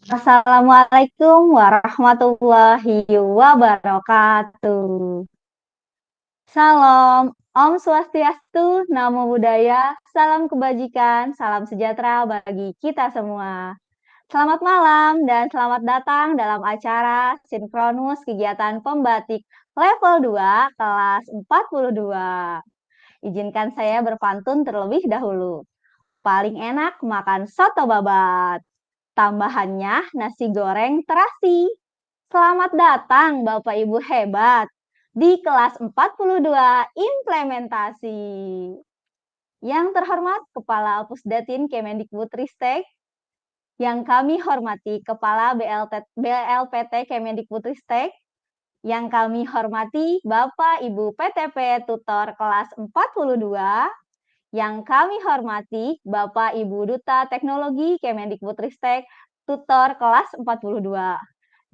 Assalamualaikum warahmatullahi wabarakatuh. Salam, Om Swastiastu, Namo Buddhaya, salam kebajikan, salam sejahtera bagi kita semua. Selamat malam dan selamat datang dalam acara Sinkronus Kegiatan Pembatik Level 2 kelas 42. Izinkan saya berpantun terlebih dahulu. Paling enak makan soto babat. Tambahannya nasi goreng terasi. Selamat datang Bapak Ibu hebat di kelas 42 implementasi. Yang terhormat Kepala Pusdatin Kemendikbudristek, yang kami hormati Kepala BLPT Kemendikbudristek, yang kami hormati Bapak Ibu PTP Tutor kelas 42, yang kami hormati Bapak Ibu Duta Teknologi Kemendikbudristek Tutor kelas 42.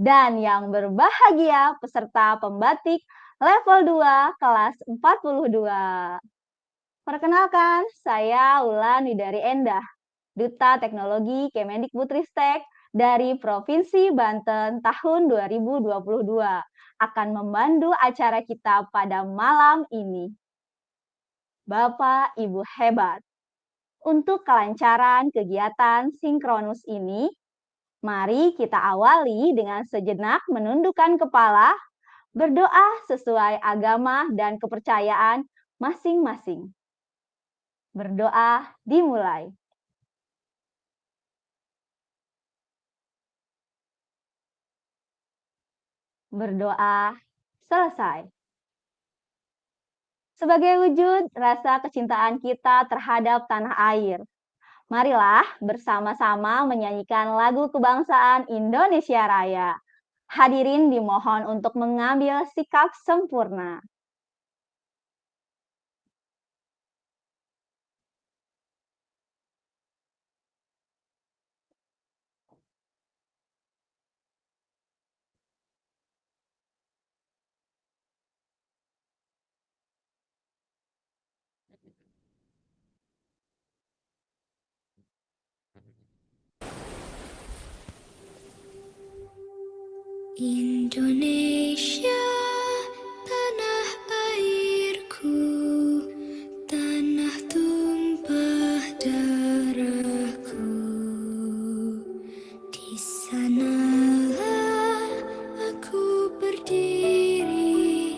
Dan yang berbahagia peserta pembatik level 2 kelas 42. Perkenalkan, saya Ulan Widari Endah, Duta Teknologi Kemendikbudristek dari Provinsi Banten tahun 2022, akan memandu acara kita pada malam ini. Bapak, Ibu hebat. Untuk kelancaran kegiatan sinkronus ini, mari kita awali dengan sejenak menundukkan kepala, berdoa sesuai agama dan kepercayaan masing-masing. Berdoa dimulai. Berdoa selesai. Sebagai wujud rasa kecintaan kita terhadap tanah air, marilah bersama-sama menyanyikan lagu kebangsaan Indonesia Raya. Hadirin dimohon untuk mengambil sikap sempurna. Indonesia, tanah airku, tanah tumpah darahku. Di sanalah aku berdiri,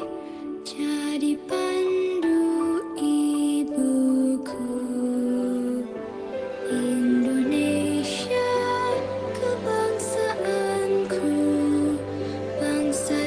jadi pandu ibuku. Indonesia, kebangsaanku, bangsa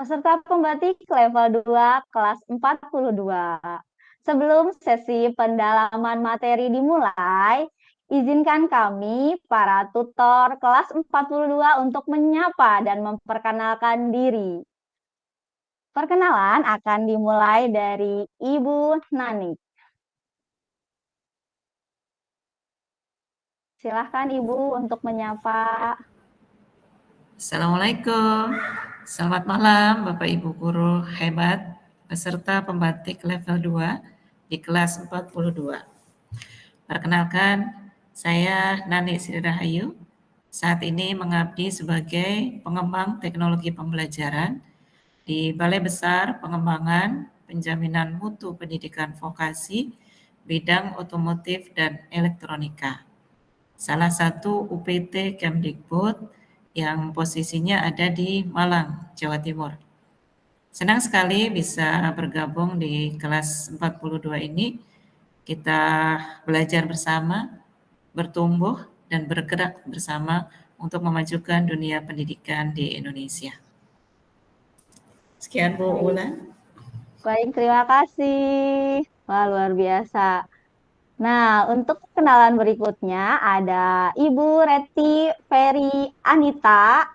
peserta pembatik level 2 kelas 42. Sebelum sesi pendalaman materi dimulai, izinkan kami para tutor kelas 42 untuk menyapa dan memperkenalkan diri. Perkenalan akan dimulai dari Ibu Nani. Silahkan Ibu untuk menyapa. Assalamualaikum. Selamat malam Bapak Ibu guru hebat peserta pembatik level 2 di kelas 42. Perkenalkan, saya Nani Sri Rahayu. Saat ini mengabdi sebagai pengembang teknologi pembelajaran di Balai Besar Pengembangan Penjaminan Mutu Pendidikan Vokasi bidang otomotif dan elektronika. Salah satu UPT Kemdikbud yang posisinya ada di Malang, Jawa Timur. Senang sekali bisa bergabung di kelas 42 ini. Kita belajar bersama, bertumbuh, dan bergerak bersama untuk memajukan dunia pendidikan di Indonesia. Sekian Bu Ulan. Baik, terima kasih. Wah, luar biasa. Nah, untuk kenalan berikutnya ada Ibu Reti Ferry Anita.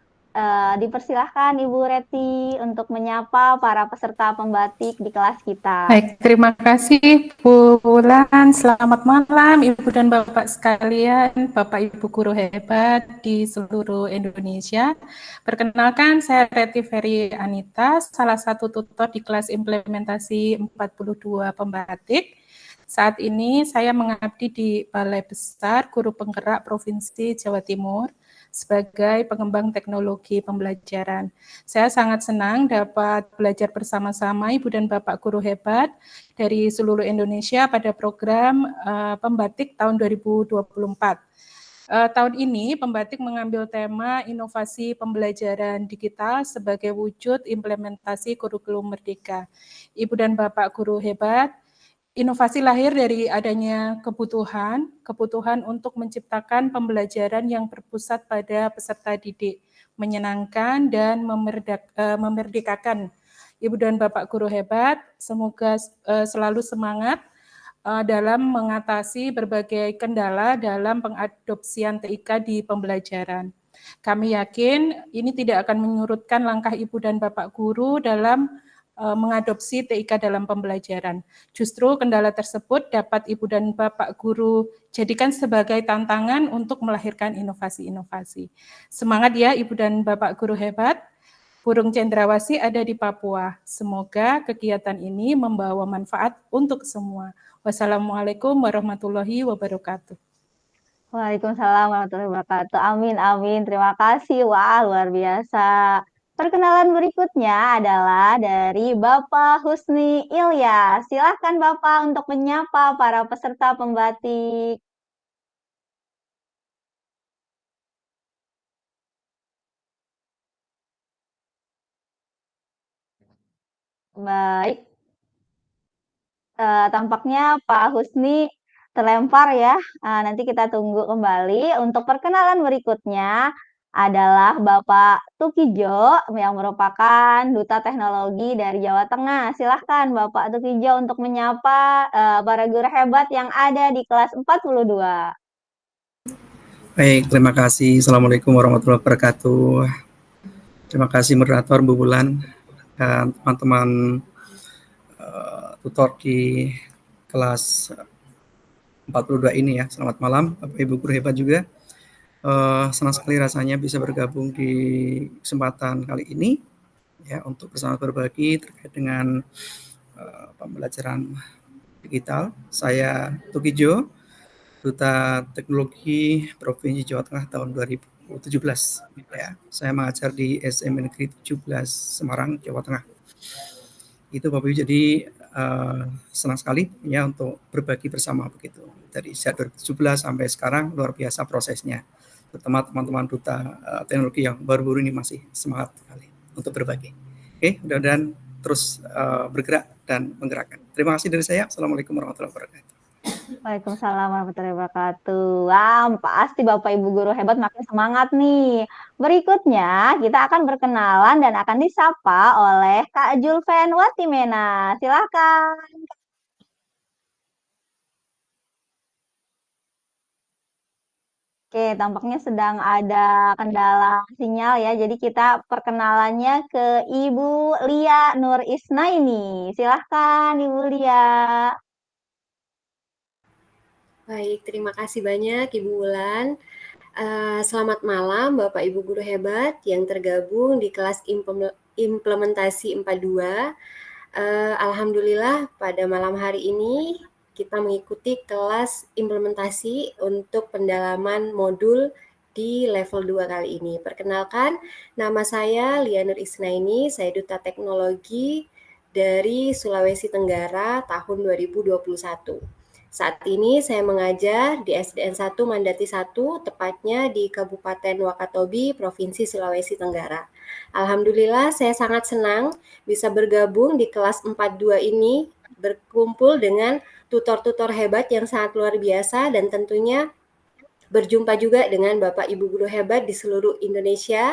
Dipersilahkan Ibu Reti untuk menyapa para peserta pembatik di kelas kita. Baik, terima kasih Bu Wulan. Selamat malam Ibu dan Bapak sekalian, Bapak Ibu guru hebat di seluruh Indonesia. Perkenalkan, saya Reti Ferry Anita, salah satu tutor di kelas implementasi 42 pembatik. Saat ini saya mengabdi di Balai Besar Guru Penggerak Provinsi Jawa Timur sebagai pengembang teknologi pembelajaran. Saya sangat senang dapat belajar bersama-sama Ibu dan Bapak guru hebat dari seluruh Indonesia pada program Pembatik tahun 2024. Tahun ini Pembatik mengambil tema inovasi pembelajaran digital sebagai wujud implementasi kurikulum merdeka. Ibu dan Bapak guru hebat, inovasi lahir dari adanya kebutuhan untuk menciptakan pembelajaran yang berpusat pada peserta didik, menyenangkan dan memerdekakan. Ibu dan Bapak guru hebat, semoga selalu semangat dalam mengatasi berbagai kendala dalam pengadopsian TIK di pembelajaran. Kami yakin ini tidak akan menyurutkan langkah Ibu dan Bapak guru dalam mengadopsi TIK dalam pembelajaran. Justru kendala tersebut dapat Ibu dan Bapak guru jadikan sebagai tantangan untuk melahirkan inovasi-inovasi. Semangat ya Ibu dan Bapak guru hebat. Burung cendrawasih ada di Papua. Semoga kegiatan ini membawa manfaat untuk semua. Wassalamualaikum warahmatullahi wabarakatuh. Waalaikumsalam warahmatullahi wabarakatuh. Amin, amin. Terima kasih. Wah, luar biasa. Perkenalan berikutnya adalah dari Bapak Husni Ilyas. Silahkan Bapak untuk menyapa para peserta pembatik. Baik. Tampaknya Pak Husni terlempar ya. Nanti kita tunggu kembali. Untuk perkenalan berikutnya adalah Bapak Tukijo yang merupakan Duta Teknologi dari Jawa Tengah. Silahkan Bapak Tukijo untuk menyapa para guru hebat yang ada di kelas 42. Baik, terima kasih. Assalamualaikum warahmatullahi wabarakatuh. Terima kasih moderator Bu Bulan dan teman-teman tutor di kelas 42 ini ya. Selamat malam Bapak Ibu guru hebat juga. Senang sekali rasanya bisa bergabung di kesempatan kali ini ya untuk bersama berbagi terkait dengan pembelajaran digital. Saya Tukijo, Duta Teknologi Provinsi Jawa Tengah tahun 2017 ya. Saya mengajar di SM Negeri 17 Semarang, Jawa Tengah. Itu Bapak Ibu, jadi senang sekali ya untuk berbagi bersama begitu. Dari sejak 2017 sampai sekarang luar biasa prosesnya. Terutama teman-teman duta teknologi yang baru-baru ini masih semangat sekali untuk berbagi. Oke, mudah-mudahan terus bergerak dan menggerakkan. Terima kasih dari saya. Assalamualaikum warahmatullahi wabarakatuh. Waalaikumsalam warahmatullahi wabarakatuh. Wah, pasti Bapak Ibu guru hebat makin semangat nih. Berikutnya, kita akan berkenalan dan akan disapa oleh Kak Julven Watimena. Silakan. Oke, tampaknya sedang ada kendala sinyal ya. Jadi kita perkenalannya ke Ibu Lia Nur Isnaini. Silahkan Ibu Lia. Baik, terima kasih banyak Ibu Wulan. Selamat malam Bapak Ibu guru hebat yang tergabung di kelas implementasi 42. Alhamdulillah pada malam hari ini kita mengikuti kelas implementasi untuk pendalaman modul di level 2 kali ini. Perkenalkan, nama saya Lia Nur Isnaini, saya Duta Teknologi dari Sulawesi Tenggara tahun 2021. Saat ini saya mengajar di SDN 1 Mandati 1, tepatnya di Kabupaten Wakatobi, Provinsi Sulawesi Tenggara. Alhamdulillah saya sangat senang bisa bergabung di kelas 42 ini, berkumpul dengan tutor-tutor hebat yang sangat luar biasa dan tentunya berjumpa juga dengan Bapak Ibu guru hebat di seluruh Indonesia.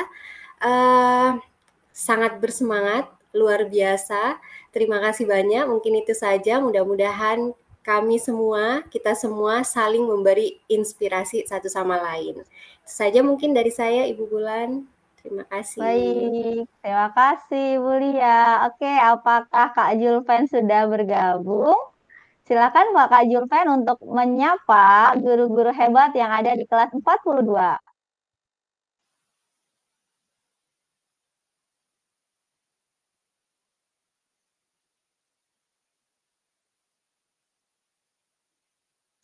Sangat bersemangat, luar biasa. Terima kasih banyak, mungkin itu saja. Mudah-mudahan kita semua saling memberi inspirasi satu sama lain. Itu saja mungkin dari saya, Ibu Bulan. Terima kasih. Baik, terima kasih Bu Lia. Oke, apakah Kak Julven sudah bergabung? Silakan Kak Julven untuk menyapa guru-guru hebat yang ada di kelas 42.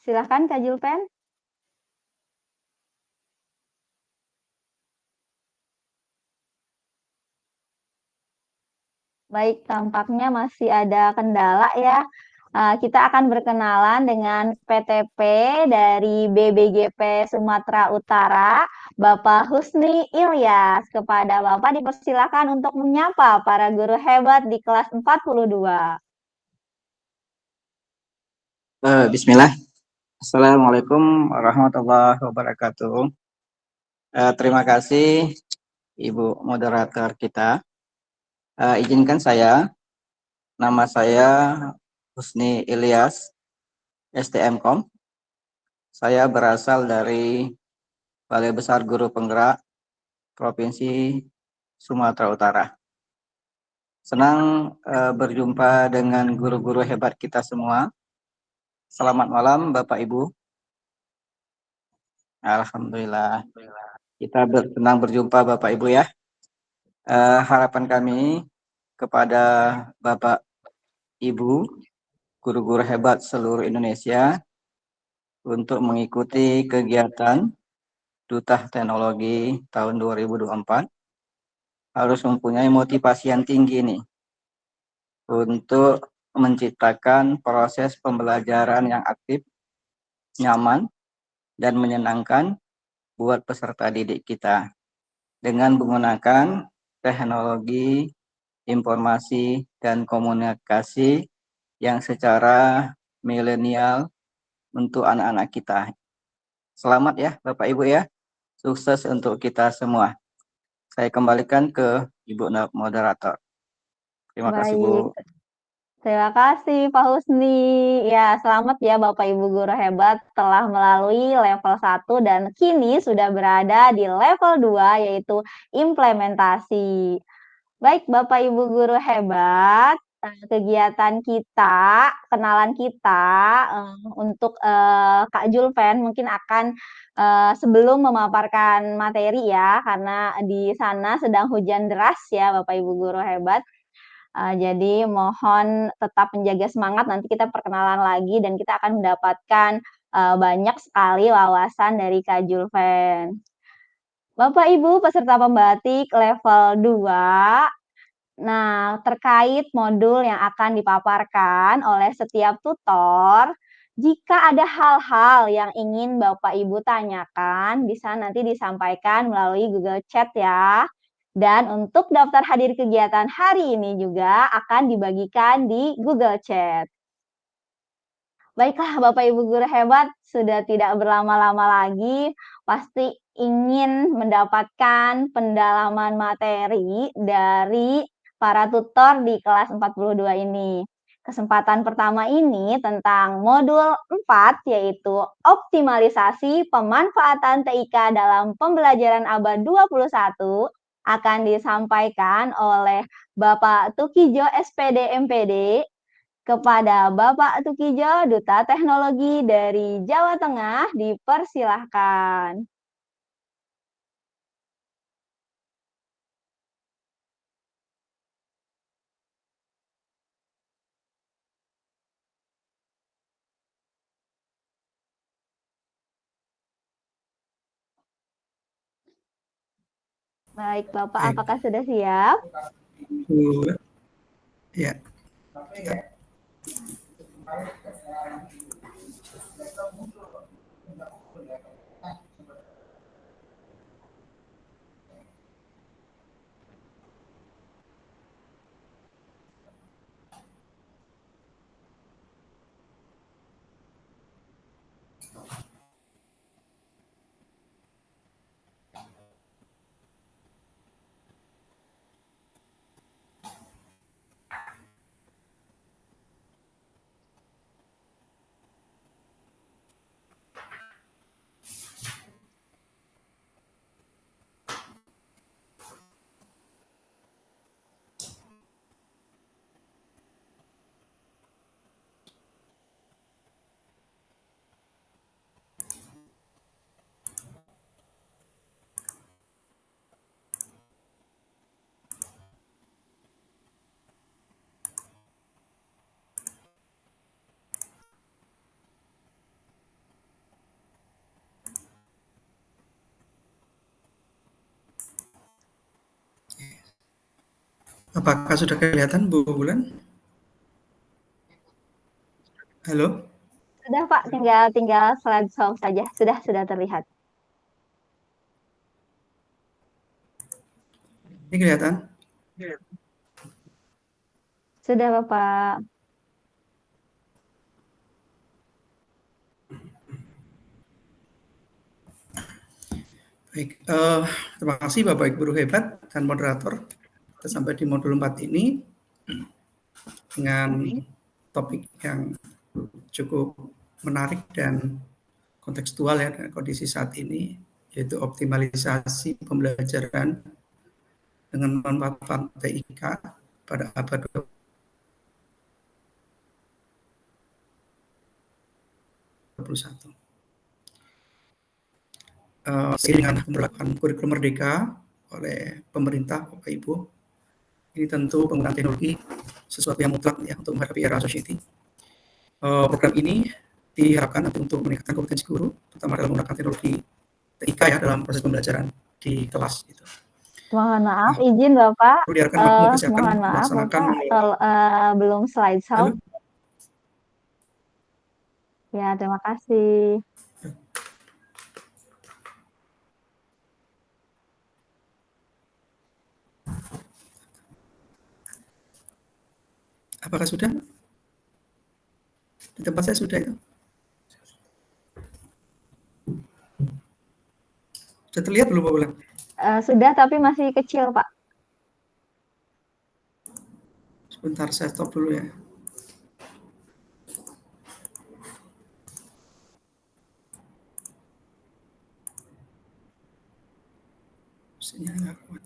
Silakan Kak Julven. Baik, tampaknya masih ada kendala ya. Kita akan berkenalan dengan PTP dari BBGP Sumatera Utara, Bapak Husni Ilyas. Kepada Bapak dipersilakan untuk menyapa para guru hebat di kelas 42. Bismillah. Assalamualaikum warahmatullahi wabarakatuh. Terima kasih Ibu moderator kita. Izinkan nama saya Husni Ilyas, STMkom. Saya berasal dari Balai Besar Guru Penggerak Provinsi Sumatera Utara. Senang berjumpa dengan guru-guru hebat kita semua. Selamat malam Bapak Ibu. Alhamdulillah. Kita senang berjumpa Bapak Ibu ya. Harapan kami kepada Bapak Ibu, guru-guru hebat seluruh Indonesia untuk mengikuti kegiatan Duta Teknologi tahun 2024 harus mempunyai motivasi yang tinggi nih untuk menciptakan proses pembelajaran yang aktif, nyaman, dan menyenangkan buat peserta didik kita dengan menggunakan teknologi informasi dan komunikasi yang secara milenial untuk anak-anak kita. Selamat ya Bapak Ibu ya, sukses untuk kita semua. Saya kembalikan ke Ibu moderator. Terima kasih Bu. Terima kasih Pak Husni. Ya, selamat ya Bapak Ibu guru hebat telah melalui level 1 dan kini sudah berada di level 2 yaitu implementasi. Baik Bapak Ibu guru hebat, kegiatan kita, kenalan kita untuk Kak Julven mungkin akan sebelum memaparkan materi ya, karena di sana sedang hujan deras ya Bapak Ibu guru hebat. Jadi mohon tetap menjaga semangat, nanti kita perkenalan lagi dan kita akan mendapatkan banyak sekali wawasan dari Kak Julven. Bapak Ibu peserta pembatik level 2, nah terkait modul yang akan dipaparkan oleh setiap tutor, jika ada hal-hal yang ingin Bapak Ibu tanyakan, bisa nanti disampaikan melalui Google Chat ya. Dan untuk daftar hadir kegiatan hari ini juga akan dibagikan di Google Chat. Baiklah Bapak Ibu guru hebat, sudah tidak berlama-lama lagi, pasti ingin mendapatkan pendalaman materi dari para tutor di kelas 42 ini. Kesempatan pertama ini tentang modul 4, yaitu optimalisasi pemanfaatan TIK dalam pembelajaran abad 21, akan disampaikan oleh Bapak Tukijo SPD MPD kepada Bapak Tukijo, Duta Teknologi dari Jawa Tengah, dipersilahkan. Baik, Bapak, Baik. apakah sudah siap? Ya. Apakah sudah kelihatan Bu Bulan? Halo? Sudah, Pak, tinggal slideshow saja. Sudah terlihat. Ini kelihatan? Sudah, Bapak. Baik, terima kasih Bapak Ibu guru hebat dan moderator. Kita sampai di modul 4 ini dengan topik yang cukup menarik dan kontekstual ya dengan kondisi saat ini, yaitu optimalisasi pembelajaran dengan memanfaatkan TIK pada abad 21. Dengan pemberlakuan kurikulum merdeka oleh pemerintah, Bapak Ibu, ini tentu penggunaan teknologi sesuatu yang mutlak ya untuk menghadapi era society. Program ini diharapkan untuk meningkatkan kompetensi guru, terutama dalam menggunakan teknologi TIK ya dalam proses pembelajaran di kelas. Gitu. Mohon maaf, izin Bapak. Mohon maaf, Bapak, belum slideshow. Ya, terima kasih. Apakah sudah? Di tempat saya sudah itu. Sudah terlihat belum Pak Bulan? Sudah, tapi masih kecil, Pak. Sebentar, saya stop dulu ya. Sinyal nggak kuat.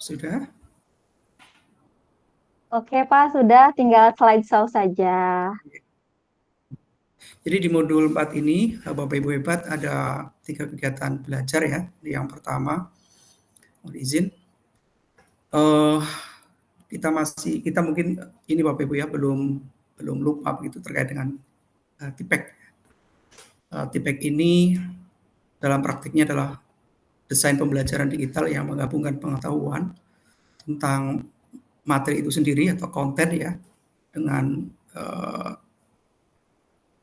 Sudah? Oke, Pak, sudah. Tinggal slideshow saja. Jadi di modul 4 ini, Bapak Ibu hebat, ada 3 kegiatan belajar ya. Yang pertama, mohon izin, kita mungkin ini Bapak Ibu ya belum lupa begitu terkait dengan TIPEK. TIPEK ini dalam praktiknya adalah desain pembelajaran digital yang menggabungkan pengetahuan tentang materi itu sendiri atau konten ya dengan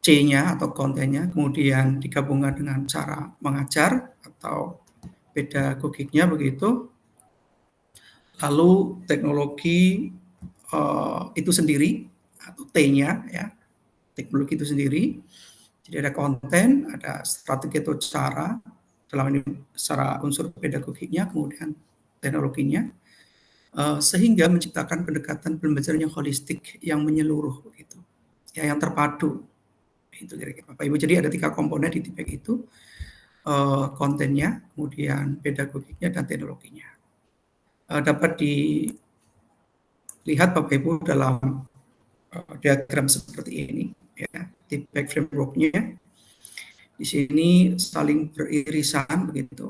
C-nya atau kontennya, kemudian digabungkan dengan cara mengajar atau pedagogiknya begitu. lalu teknologi itu sendiri atau T-nya ya, teknologi itu sendiri. Jadi ada konten, ada strategi atau cara, dalam ini secara unsur pedagogiknya, kemudian teknologinya, sehingga menciptakan pendekatan pembelajaran yang holistik, yang menyeluruh gitu, ya, yang terpadu. Itu kira-kira Bapak Ibu. Jadi ada 3 komponen di TIPEK itu, kontennya, kemudian pedagogiknya dan teknologinya. Dapat dilihat Bapak Ibu dalam diagram seperti ini ya, TIPEK framework-nya. Di sini saling beririsan begitu,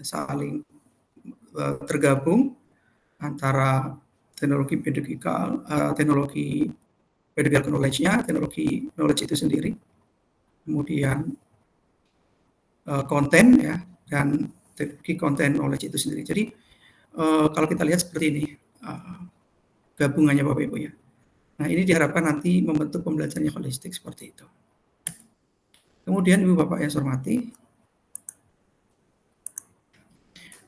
saling tergabung antara teknologi pedagogikal, teknologi pedagogical knowledge-nya, teknologi knowledge itu sendiri, kemudian konten ya, dan teknologi konten knowledge itu sendiri. Jadi kalau kita lihat seperti ini gabungannya Bapak Ibu ya. Nah, ini diharapkan nanti membentuk pembelajaran yang holistik seperti itu. Kemudian Ibu Bapak yang saya hormati,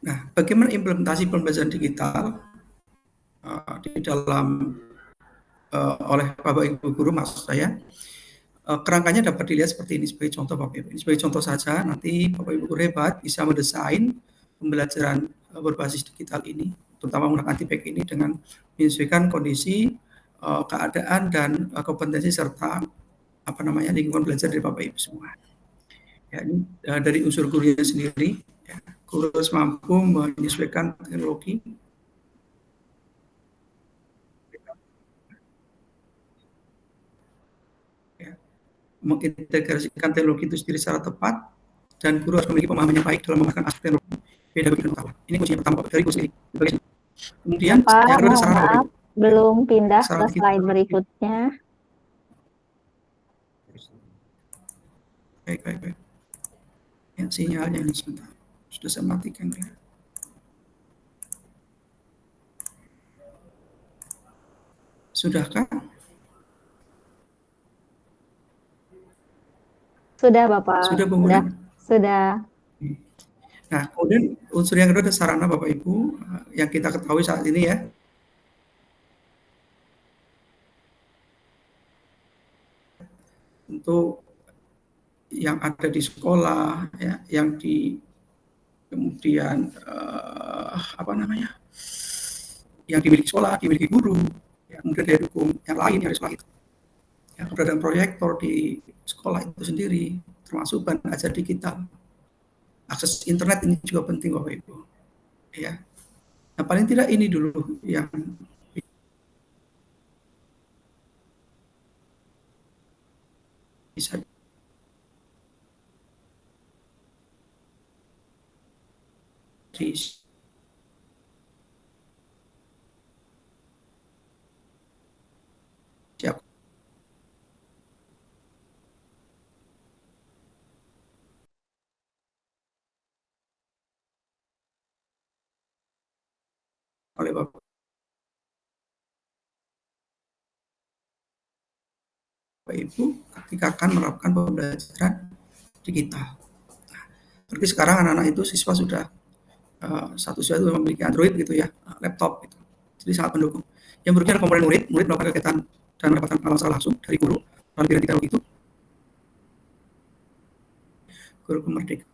nah, bagaimana implementasi pembelajaran digital di dalam oleh Bapak Ibu guru, maksud saya, kerangkanya dapat dilihat seperti ini sebagai contoh Bapak Ibu. Ini sebagai contoh saja, nanti Bapak Ibu guru hebat bisa mendesain pembelajaran berbasis digital ini, terutama menggunakan TIPEK ini dengan menyesuaikan kondisi, keadaan dan kompetensi serta lingkungan belajar dari Bapak Ibu semua. Ya, ini dari unsur gurunya sendiri, ya, guru harus mampu menyesuaikan teknologi ya, mengintegrasikan teknologi itu sendiri secara tepat, dan guru harus memiliki pemahaman yang baik dalam menggunakan aspek teknologi pedagogi dan pengetahuan. Ini kuncinya pertama dari guru sendiri. Kemudian Pak, yang kedua ada mohon sarana maaf, belum pindah ke sarana slide berikutnya. Baik. Ya, sinyalnya ini sebentar. Sudah saya matikan ya. Sudahkah? Sudah Bapak. Sudah pemuda? Sudah. Nah, kemudian unsur yang kedua ada sarana Bapak Ibu yang kita ketahui saat ini ya. Untuk yang ada di sekolah ya, yang di kemudian yang dimiliki sekolah, dimiliki guru, ya, kemudian dari dukung yang lain yang di sekolah itu. Ya, keberadaan proyektor di sekolah itu sendiri, termasuk bahan ajar digital. Akses internet ini juga penting Bapak Ibu. Ya. Nah, paling tidak ini dulu yang bisa siap oleh Bapak Ibu ketika akan menerapkan pembelajaran digital. Nah, seperti sekarang anak-anak itu siswa sudah satu siswa itu memiliki Android gitu ya, laptop gitu. Jadi sangat mendukung. Yang berikutnya adalah komponen murid melakukan kegiatan dan mendapatkan pengalaman secara langsung dari guru melalui bidang teknologi itu. Guru kemerdekaan.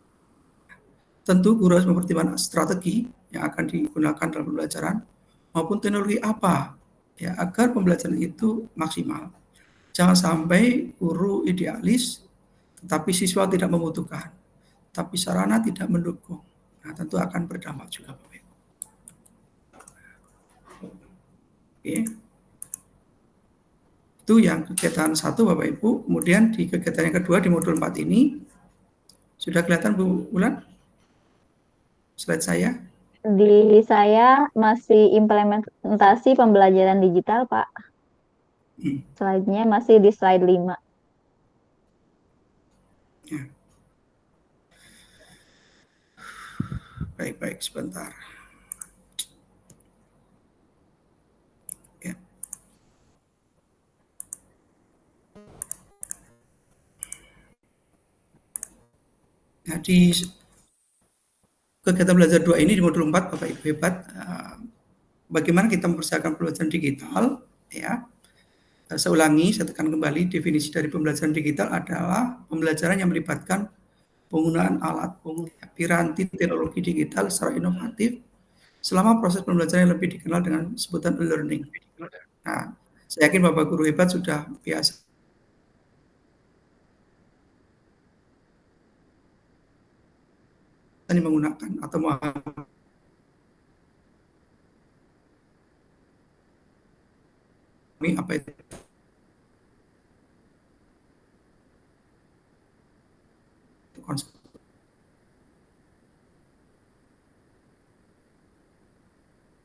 Tentu guru harus mempertimbangkan strategi yang akan digunakan dalam pembelajaran maupun teknologi apa ya agar pembelajaran itu maksimal. Jangan sampai guru idealis tetapi siswa tidak membutuhkan, tapi sarana tidak mendukung. Nah, tentu akan berdampak juga Bapak Ibu. Oke. Itu yang kegiatan 1 Bapak Ibu. Kemudian di kegiatan yang kedua di modul 4 ini sudah kelihatan Bu Wulan slide saya? Di saya masih implementasi pembelajaran digital, Pak. Slide-nya masih di slide 5. Ya. Baik, sebentar. Ya. Nah, di kegiatan belajar 2 ini di modul 4 Bapak Ibu hebat bagaimana kita mempersiapkan pembelajaran digital, ya. Saya ulangi, saya tekan kembali, definisi dari pembelajaran digital adalah pembelajaran yang melibatkan penggunaan alat piranti teknologi digital secara inovatif selama proses pembelajaran yang lebih dikenal dengan sebutan e-learning. Nah, saya yakin Bapak Guru hebat sudah biasa menggunakan atau memahami apa itu konsep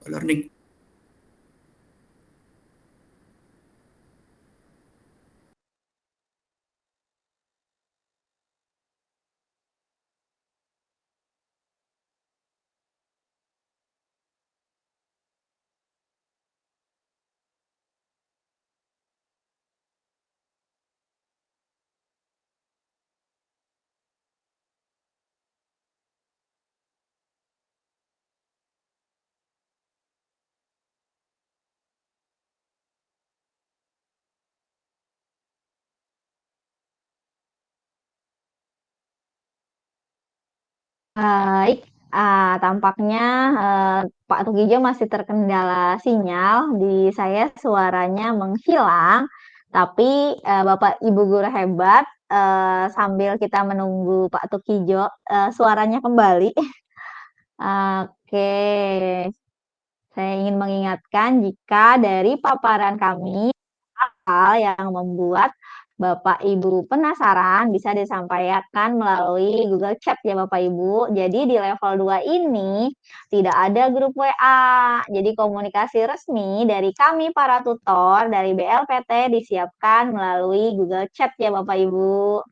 learning. Baik, tampaknya Pak Tugijo masih terkendala sinyal, di saya suaranya menghilang, tapi Bapak Ibu guru hebat, sambil kita menunggu Pak Tugijo suaranya kembali. Oke, saya ingin mengingatkan jika dari paparan kami hal yang membuat Bapak Ibu penasaran bisa disampaikan melalui Google Chat ya Bapak Ibu. Jadi di level 2 ini tidak ada grup WA. Jadi komunikasi resmi dari kami para tutor dari BLPT disiapkan melalui Google Chat ya Bapak Ibu.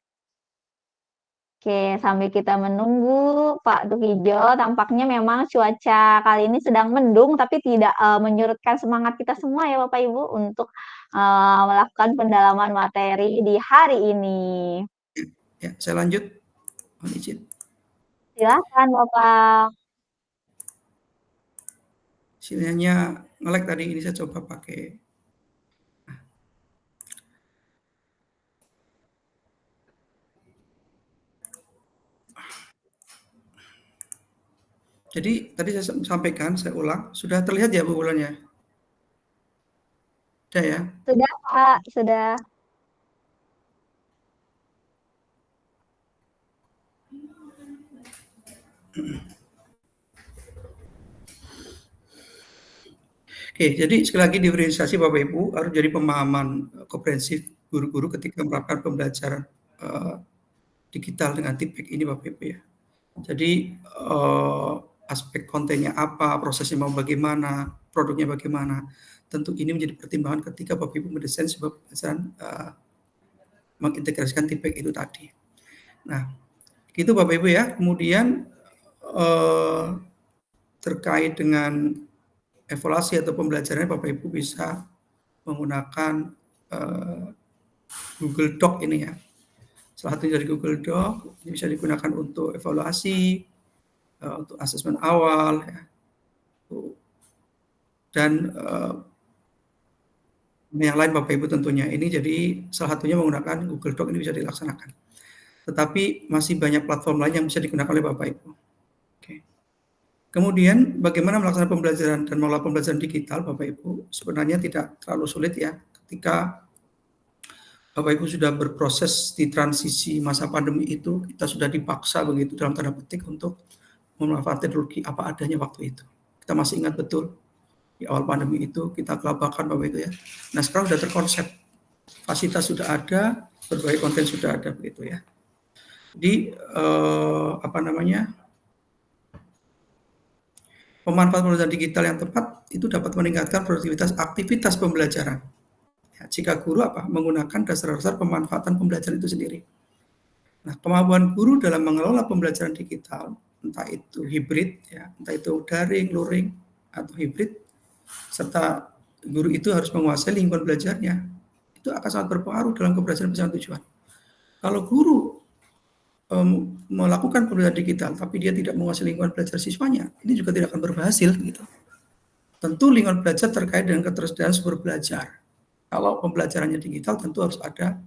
Oke, sambil kita menunggu Pak Tukijo, tampaknya memang cuaca kali ini sedang mendung, tapi tidak menyurutkan semangat kita semua ya Bapak Ibu untuk melakukan pendalaman materi di hari ini. Ya, saya lanjut. Mohon izin. Silakan Bapak. Sinyalnya nge-lag tadi, ini saya coba pakai. Jadi tadi saya sampaikan, saya ulang, sudah terlihat ya Bu bulannya? Sudah ya? Sudah Pak, sudah. Oke, jadi sekali lagi diferensiasi Bapak Ibu harus jadi pemahaman komprehensif guru-guru ketika menerapkan pembelajaran digital dengan TIPEK ini Bapak Ibu ya. Jadi aspek kontennya apa, prosesnya mau bagaimana, produknya bagaimana, tentu ini menjadi pertimbangan ketika Bapak Ibu mendesain sebuah pembelajaran mengintegrasikan TIPEK itu tadi. Nah, gitu Bapak Ibu ya. Kemudian terkait dengan evaluasi atau pembelajarannya Bapak Ibu bisa menggunakan Google Doc ini ya. Salah satu dari Google Doc ini bisa digunakan untuk evaluasi, untuk asesmen awal ya. Dan yang lain Bapak Ibu tentunya ini jadi salah satunya menggunakan Google Doc ini bisa dilaksanakan. Tetapi masih banyak platform lain yang bisa digunakan oleh Bapak Ibu. Oke. Kemudian bagaimana melaksanakan pembelajaran dan mengelola pembelajaran digital Bapak Ibu sebenarnya tidak terlalu sulit ya ketika Bapak Ibu sudah berproses di transisi masa pandemi itu, kita sudah dipaksa begitu dalam tanda petik untuk memanfaatkan teknologi apa adanya waktu itu. Kita masih ingat betul di awal pandemi itu kita kelabakan Bapak Ibu ya. Nah sekarang sudah terkonsep, fasilitas sudah ada, berbagai konten sudah ada begitu ya. Jadi pemanfaatan pembelajaran digital yang tepat itu dapat meningkatkan produktivitas aktivitas pembelajaran. Ya, jika guru menggunakan dasar-dasar pemanfaatan pembelajaran itu sendiri. Nah, kemampuan guru dalam mengelola pembelajaran digital, entah itu hibrid, ya, entah itu daring, luring, atau hibrid, serta guru itu harus menguasai lingkungan belajarnya, itu akan sangat berpengaruh dalam keberhasilan tujuan. Kalau guru melakukan pembelajaran digital, tapi dia tidak menguasai lingkungan belajar siswanya, ini juga tidak akan berhasil, gitu. tentu lingkungan belajar terkait dengan ketersediaan sumber belajar. Kalau pembelajarannya digital tentu harus ada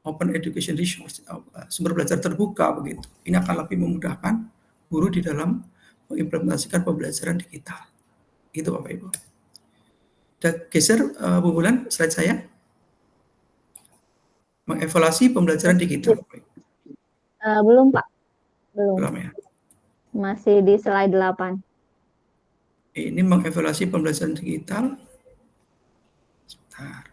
open education resource, sumber belajar terbuka begitu. Ini akan lebih memudahkan guru di dalam mengimplementasikan pembelajaran digital. Itu Bapak Ibu. Kita geser Bu Bulan slide saya. Mengevaluasi pembelajaran digital. Belum Pak, belum. Belum ya. Masih di slide 8. Ini mengevaluasi pembelajaran digital. Sebentar.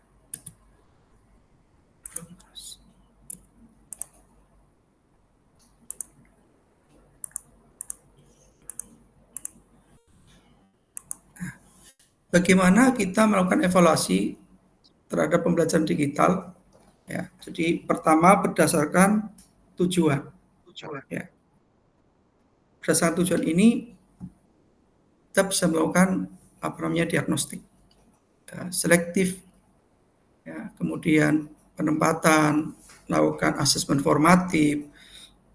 Bagaimana kita melakukan evaluasi terhadap pembelajaran digital? Ya, jadi pertama berdasarkan tujuan. Ya. Berdasarkan tujuan ini kita bisa melakukan diagnostik, selektif, ya, kemudian penempatan, melakukan asesmen formatif,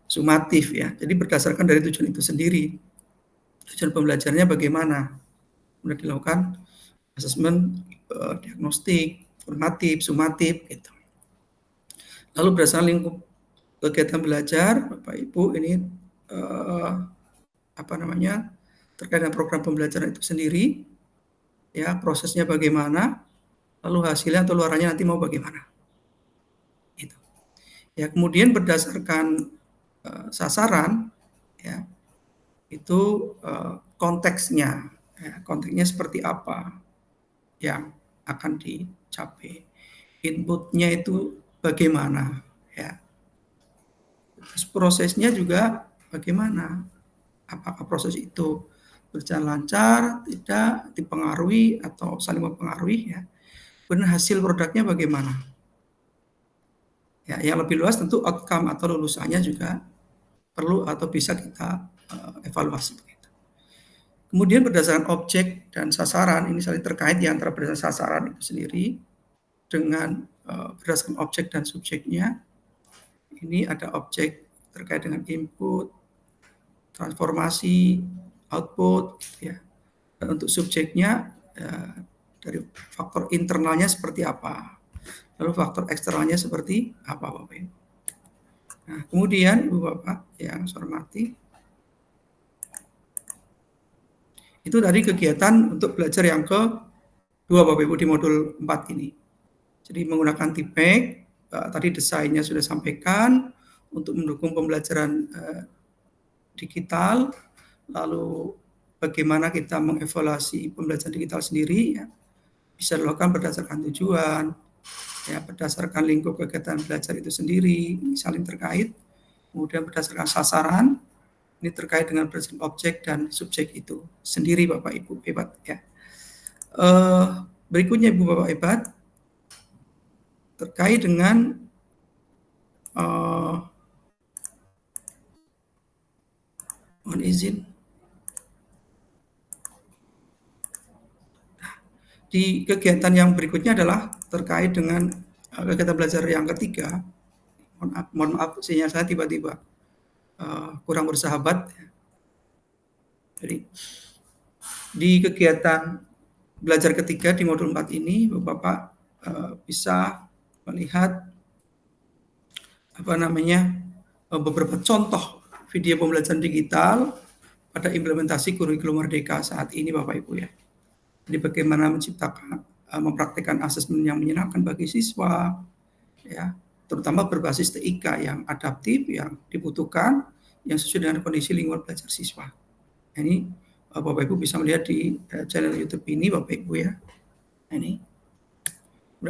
sumatif, ya. Jadi berdasarkan dari tujuan itu sendiri, tujuan pembelajarannya bagaimana, kemudian dilakukan asesmen, diagnostik, formatif, sumatif, gitu. Lalu berdasarkan lingkup kegiatan belajar, Bapak Ibu ini terkait dengan program pembelajaran itu sendiri, ya prosesnya bagaimana, lalu hasilnya atau luarannya nanti mau bagaimana. Itu. Ya kemudian berdasarkan sasaran, ya itu konteksnya, ya, konteksnya seperti apa yang akan dicapai, inputnya itu bagaimana, ya. Terus prosesnya juga bagaimana, apakah proses itu berjalan lancar, tidak dipengaruhi atau saling mempengaruhi, ya. Kemudian hasil produknya bagaimana. Ya, yang lebih luas tentu outcome atau lulusannya juga perlu atau bisa kita evaluasi. Kemudian berdasarkan objek dan sasaran, ini saling terkait di antara berdasarkan sasaran itu sendiri dengan berdasarkan objek dan subjeknya. Ini ada objek terkait dengan input, transformasi, output, ya. Dan untuk subjeknya dari faktor internalnya seperti apa, lalu faktor eksternalnya seperti apa, Bapak Ibu. Nah, kemudian Ibu Bapak yang saya hormati, itu tadi kegiatan untuk belajar yang kedua Bapak Ibu di modul 4 ini. Jadi menggunakan TPEG, tadi desainnya sudah sampaikan untuk mendukung pembelajaran digital, lalu bagaimana kita mengevaluasi pembelajaran digital sendiri, ya, bisa dilakukan berdasarkan tujuan, ya, berdasarkan lingkup kegiatan belajar itu sendiri, ini saling terkait, kemudian berdasarkan sasaran, ini terkait dengan berdasarkan objek dan subjek itu sendiri, Bapak Ibu hebat, ya. Berikutnya Ibu Bapak hebat, terkait dengan mohon izin. Di kegiatan yang berikutnya adalah terkait dengan kegiatan belajar yang ketiga. Mohon maaf, sinyal saya tiba-tiba kurang bersahabat. Jadi di kegiatan belajar ketiga di modul 4 ini, Bapak bisa melihat beberapa contoh video pembelajaran digital pada implementasi kurikulum Merdeka saat ini, Bapak Ibu, ya. Jadi bagaimana menciptakan, mempraktikkan asesmen yang menyenangkan bagi siswa, ya, terutama berbasis TIK yang adaptif, yang dibutuhkan, yang sesuai dengan kondisi lingkungan belajar siswa. Ini Bapak Ibu bisa melihat di channel YouTube ini, Bapak Ibu, ya. Ini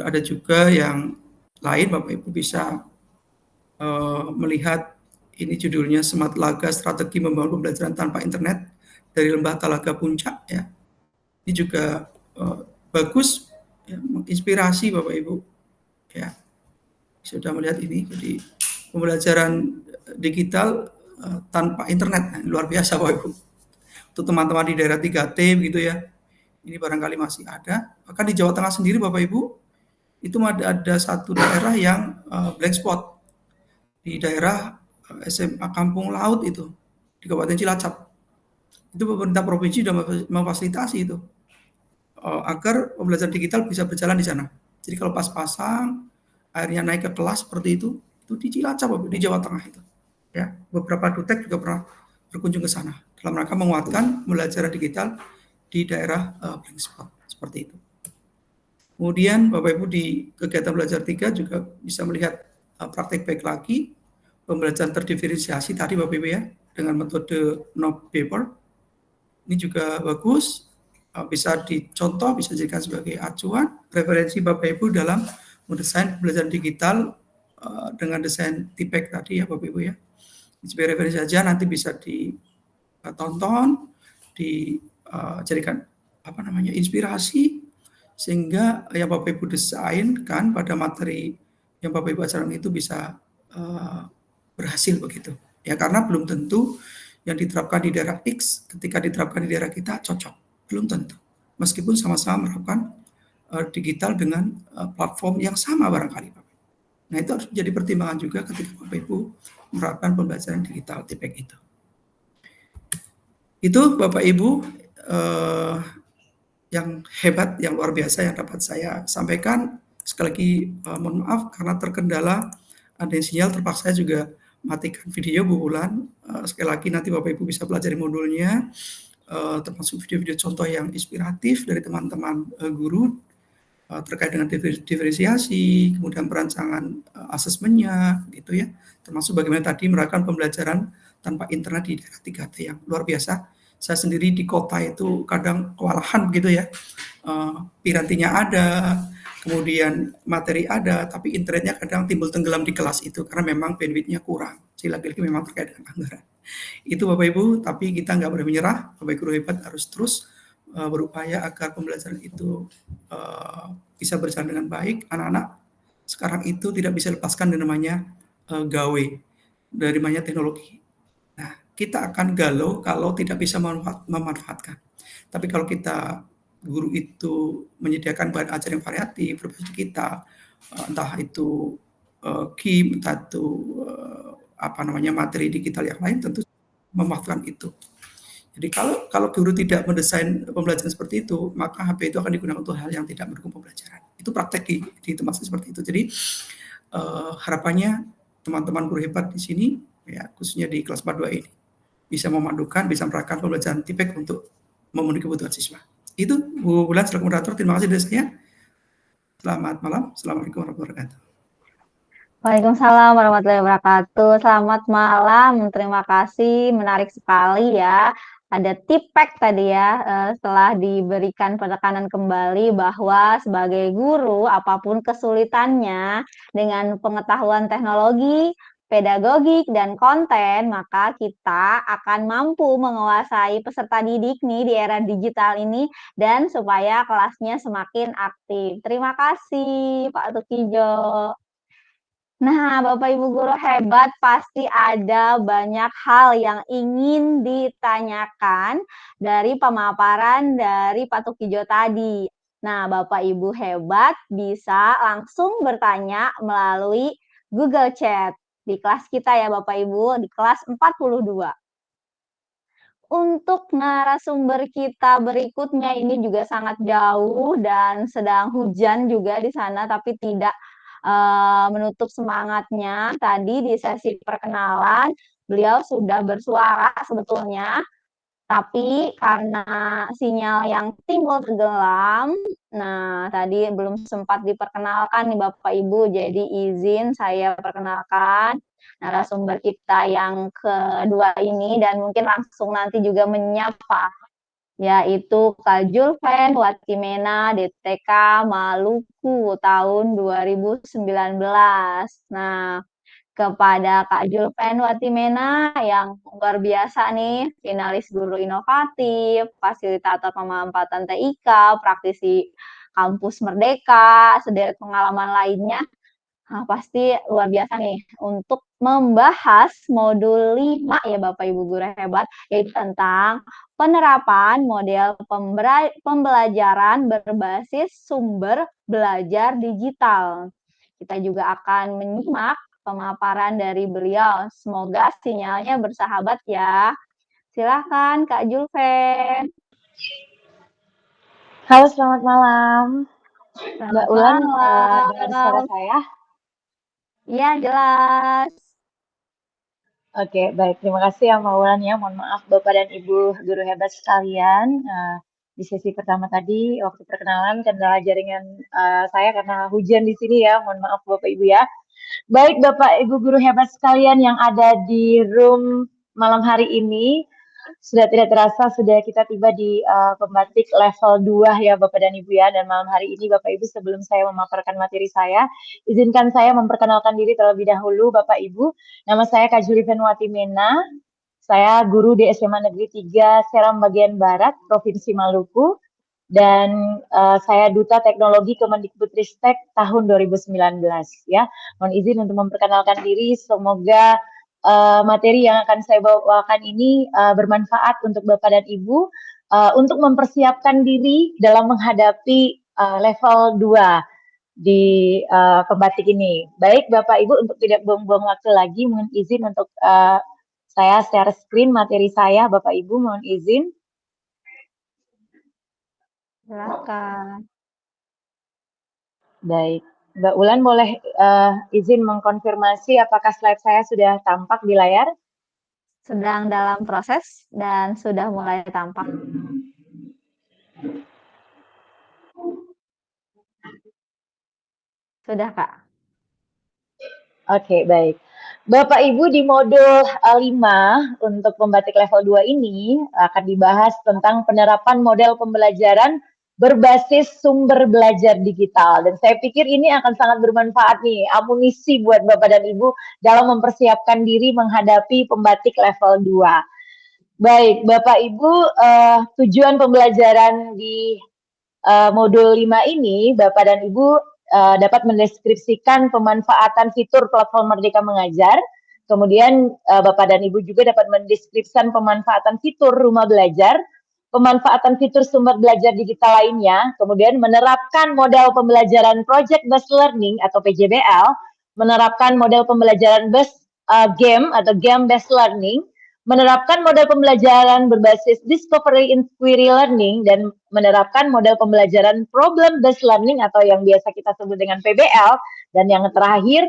ada juga yang lain, Bapak Ibu bisa melihat, ini judulnya Smart Laga Strategi Membangun Pembelajaran Tanpa Internet dari Lembah Talaga Puncak, ya. Ini juga bagus, ya, menginspirasi Bapak Ibu, ya. Sudah melihat ini, jadi pembelajaran digital tanpa internet, luar biasa Bapak Ibu. Untuk teman-teman di daerah 3T gitu, ya, ini barangkali masih ada. Bahkan di Jawa Tengah sendiri Bapak Ibu, itu ada satu daerah yang blank spot di daerah SMA Kampung Laut itu di Kabupaten Cilacap. Itu pemerintah provinsi sudah memfasilitasi itu agar pembelajaran digital bisa berjalan di sana. Jadi kalau pas-pasang, akhirnya naik ke kelas seperti itu di Cilacap, di Jawa Tengah itu. Ya, beberapa dutek juga pernah berkunjung ke sana dalam rangka menguatkan pembelajaran digital di daerah blank spot seperti itu. Kemudian Bapak Ibu di kegiatan belajar 3 juga bisa melihat praktek baik lagi pembelajaran terdiferensiasi tadi Bapak Ibu ya dengan metode no paper. Ini juga bagus, bisa dicontoh, bisa dijadikan sebagai acuan referensi Bapak Ibu dalam mendesain pembelajaran digital dengan desain TPEC tadi ya Bapak Ibu ya. Sebagai referensi saja nanti bisa ditonton, dijadikan inspirasi sehingga yang Bapak Ibu desainkan pada materi yang Bapak Ibu ajarkan itu bisa berhasil begitu. Ya karena belum tentu yang diterapkan di daerah X ketika diterapkan di daerah kita cocok, belum tentu. Meskipun sama-sama menerapkan digital dengan platform yang sama barangkali Bapak. Nah itu harus menjadi pertimbangan juga ketika Bapak Ibu menerapkan pembelajaran digital TPEC itu. Itu Bapak Ibu yang hebat, yang luar biasa yang dapat saya sampaikan. Sekali lagi mohon maaf karena terkendala ada sinyal, terpaksa juga matikan video Bu Wulan. Sekali lagi nanti Bapak Ibu bisa pelajari modulnya, termasuk video-video contoh yang inspiratif dari teman-teman guru terkait dengan diferensiasi, kemudian perancangan asesmennya, gitu ya. Termasuk bagaimana tadi menerapkan pembelajaran tanpa internet di daerah 3T yang luar biasa. Saya sendiri di kota itu kadang kewalahan gitu ya. Pirantinya ada, kemudian materi ada, tapi internetnya kadang timbul tenggelam di kelas itu karena memang bandwidth-nya kurang. Jadi lagi-lagi memang terkait dengan anggaran. Itu Bapak Ibu, tapi kita nggak boleh menyerah. Bapak Ibu guru hebat harus terus berupaya agar pembelajaran itu bisa berjalan dengan baik. Anak-anak sekarang itu tidak bisa lepaskan yang namanya gawe, dari namanya teknologi. Nah, kita akan galau kalau tidak bisa memanfaatkan. Tapi kalau kita guru itu menyediakan bahan ajar yang variatif berbasis digital, entah itu KIM, entah itu materi digital yang lain, tentu memanfaatkan itu. Jadi kalau guru tidak mendesain pembelajaran seperti itu, maka HP itu akan digunakan untuk hal yang tidak mendukung pembelajaran. Itu praktek di tempat seperti itu. Jadi harapannya teman-teman guru hebat di sini, ya khususnya di kelas 42 ini, bisa memandukan, bisa menerapkan pembelajaran TPEC untuk memenuhi kebutuhan siswa. Itu Bu Wulan selaku moderator, terima kasih dari saya. Selamat malam, Assalamualaikum warahmatullahi wabarakatuh. Waalaikumsalam warahmatullahi wabarakatuh. Selamat malam, terima kasih, menarik sekali ya. Ada TPEC tadi ya, setelah diberikan penekanan kembali bahwa sebagai guru, apapun kesulitannya dengan pengetahuan teknologi, pedagogik, dan konten, maka kita akan mampu menguasai peserta didik nih di era digital ini dan supaya kelasnya semakin aktif. Terima kasih Pak Tukijo. Nah, Bapak Ibu guru hebat pasti ada banyak hal yang ingin ditanyakan dari pemaparan dari Pak Tukijo tadi. Nah, Bapak Ibu hebat bisa langsung bertanya melalui Google Chat di kelas kita ya Bapak Ibu, di kelas 42. Untuk narasumber kita berikutnya ini juga sangat jauh dan sedang hujan juga di sana, tapi tidak menutup semangatnya. Tadi di sesi perkenalan, beliau sudah bersuara sebetulnya, tapi karena sinyal yang timbul tenggelam, nah tadi belum sempat diperkenalkan nih Bapak Ibu, jadi izin saya perkenalkan narasumber kita yang kedua ini dan mungkin langsung nanti juga menyapa, yaitu Kak Julven Watimena DTK Maluku tahun 2019. Nah, kepada Kak Julven Watimena yang luar biasa nih, finalis guru inovatif, fasilitator pemampatan TIK, praktisi kampus Merdeka, sederet pengalaman lainnya. Nah, pasti luar biasa nih untuk membahas modul 5 ya Bapak Ibu guru hebat, yaitu tentang penerapan model pembelajaran berbasis sumber belajar digital. Kita juga akan menyimak pemaparan dari beliau. Semoga sinyalnya bersahabat ya. Silakan Kak Julven. Halo, selamat malam. Mbak Selamat Ulan, dengar suara malam. saya? Iya, jelas. Oke, baik. Terima kasih ya Mbak Ulan ya. Mohon maaf Bapak dan Ibu guru hebat sekalian. Di sesi pertama tadi waktu perkenalan kendala jaringan saya karena hujan di sini ya. Mohon maaf Bapak Ibu ya. Baik Bapak Ibu guru hebat sekalian yang ada di room malam hari ini. Sudah tidak terasa sudah kita tiba di pembatik level 2 ya Bapak dan Ibu ya. Dan malam hari ini Bapak Ibu sebelum saya memaparkan materi saya, izinkan saya memperkenalkan diri terlebih dahulu Bapak Ibu. Nama saya Kak Juli Fenuati Mena. Saya guru di SMA Negeri 3 Seram bagian Barat, Provinsi Maluku. Dan saya Duta Teknologi Kemendikbudristek tahun 2019 ya. Mohon izin untuk memperkenalkan diri. Semoga materi yang akan saya bawakan ini bermanfaat untuk Bapak dan Ibu untuk mempersiapkan diri dalam menghadapi level 2 di pembatik ini. Baik Bapak Ibu, untuk tidak buang-buang waktu lagi, mohon izin untuk saya share screen materi saya. Bapak Ibu mohon izin. Silakan. Baik, Mbak Ulan boleh izin mengkonfirmasi apakah slide saya sudah tampak di layar? Sedang dalam proses dan sudah mulai tampak. Sudah, Kak. Oke, baik. Bapak Ibu di modul 5 untuk pembatik level 2 ini akan dibahas tentang penerapan model pembelajaran berbasis sumber belajar digital. Dan saya pikir ini akan sangat bermanfaat nih, amunisi buat Bapak dan Ibu dalam mempersiapkan diri menghadapi pembatik level 2. Baik, Bapak Ibu, tujuan pembelajaran di modul 5 ini, Bapak dan Ibu dapat mendeskripsikan pemanfaatan fitur platform Merdeka Mengajar. Kemudian Bapak dan Ibu juga dapat mendeskripsikan pemanfaatan fitur rumah belajar, pemanfaatan fitur sumber belajar digital lainnya, kemudian menerapkan model pembelajaran Project Based Learning atau PJBL, menerapkan model pembelajaran game atau Game Based Learning, menerapkan model pembelajaran berbasis discovery inquiry learning, dan menerapkan model pembelajaran problem based learning atau yang biasa kita sebut dengan PBL, dan yang terakhir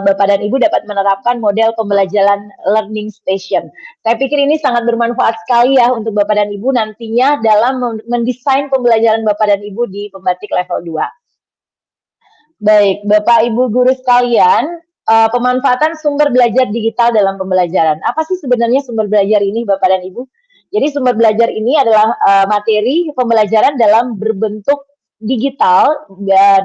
Bapak dan Ibu dapat menerapkan model pembelajaran learning station. Saya pikir ini sangat bermanfaat sekali ya untuk Bapak dan Ibu nantinya dalam mendesain pembelajaran Bapak dan Ibu di pembatik level 2. Baik, Bapak Ibu guru sekalian, pemanfaatan sumber belajar digital dalam pembelajaran. Apa sih sebenarnya sumber belajar ini Bapak dan Ibu? Jadi sumber belajar ini adalah materi pembelajaran dalam berbentuk digital,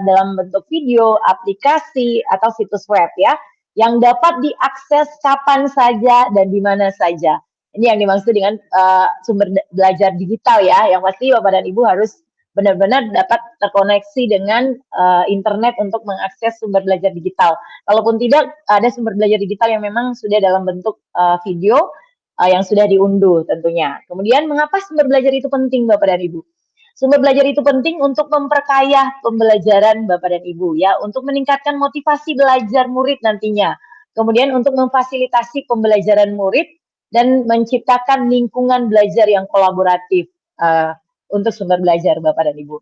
dalam bentuk video, aplikasi, atau situs web ya, yang dapat diakses kapan saja dan di mana saja. Ini yang dimaksud dengan sumber belajar digital ya, yang pasti Bapak dan Ibu harus benar-benar dapat terkoneksi dengan internet untuk mengakses sumber belajar digital. Kalaupun tidak, ada sumber belajar digital yang memang sudah dalam bentuk video yang sudah diunduh tentunya. Kemudian mengapa sumber belajar itu penting Bapak dan Ibu? Sumber belajar itu penting untuk memperkaya pembelajaran Bapak dan Ibu ya, untuk meningkatkan motivasi belajar murid nantinya. Kemudian untuk memfasilitasi pembelajaran murid dan menciptakan lingkungan belajar yang kolaboratif untuk sumber belajar Bapak dan Ibu.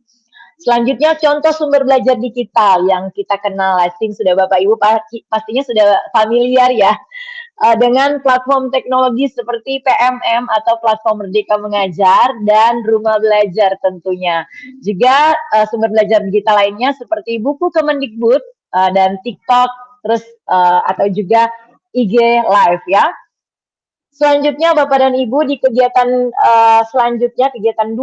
Selanjutnya contoh sumber belajar digital yang kita kenal asing, sudah Bapak Ibu pastinya sudah familiar ya dengan platform teknologi seperti PMM atau platform Merdeka Mengajar dan Rumah Belajar tentunya. Juga sumber belajar digital lainnya seperti buku Kemendikbud dan TikTok, terus atau juga IG Live ya. Selanjutnya Bapak dan Ibu di kegiatan selanjutnya, kegiatan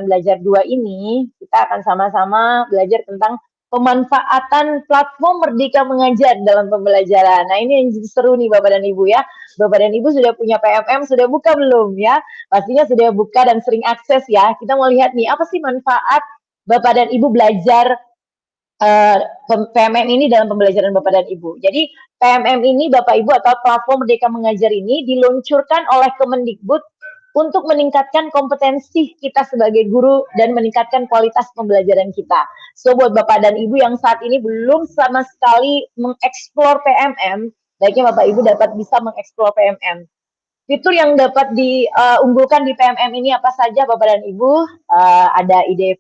belajar 2 ini, kita akan sama-sama belajar tentang pemanfaatan platform Merdeka Mengajar dalam pembelajaran. Nah ini yang seru nih Bapak dan Ibu ya. Bapak dan Ibu sudah punya PMM, sudah buka belum ya? Pastinya sudah buka dan sering akses ya. Kita mau lihat nih, apa sih manfaat Bapak dan Ibu belajar PMM ini dalam pembelajaran Bapak dan Ibu. Jadi PMM ini Bapak Ibu atau platform Merdeka Mengajar ini diluncurkan oleh Kemendikbud untuk meningkatkan kompetensi kita sebagai guru dan meningkatkan kualitas pembelajaran kita. So buat Bapak dan Ibu yang saat ini belum sama sekali mengeksplor PMM, baiknya Bapak Ibu dapat bisa mengeksplor PMM. Fitur yang dapat diunggulkan di PMM ini apa saja Bapak dan Ibu? Ada ide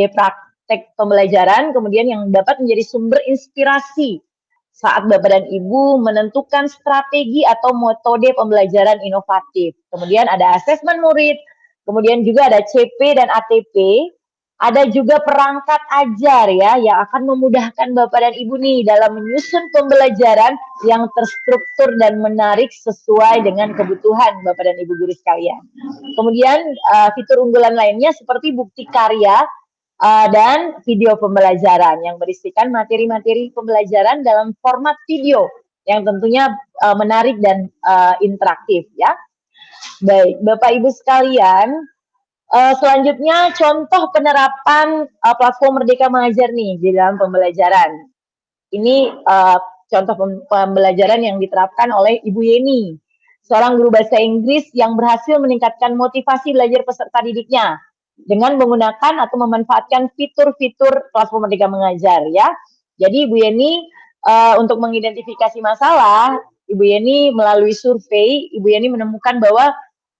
praktek pembelajaran, kemudian yang dapat menjadi sumber inspirasi saat Bapak dan Ibu menentukan strategi atau metode pembelajaran inovatif. Kemudian ada asesmen murid, kemudian juga ada CP dan ATP. Ada juga perangkat ajar ya yang akan memudahkan Bapak dan Ibu nih dalam menyusun pembelajaran yang terstruktur dan menarik sesuai dengan kebutuhan Bapak dan Ibu guru sekalian. Kemudian fitur unggulan lainnya seperti bukti karya dan video pembelajaran yang berisikan materi-materi pembelajaran dalam format video yang tentunya menarik dan interaktif ya. Baik, Bapak Ibu sekalian, selanjutnya contoh penerapan platform Merdeka Mengajar nih di dalam pembelajaran. Ini contoh pembelajaran yang diterapkan oleh Ibu Yeni, seorang guru bahasa Inggris yang berhasil meningkatkan motivasi belajar peserta didiknya dengan menggunakan atau memanfaatkan fitur-fitur platform Merdeka Mengajar ya. Jadi Ibu Yeni untuk mengidentifikasi masalah, Ibu Yeni melalui survei, Ibu Yeni menemukan bahwa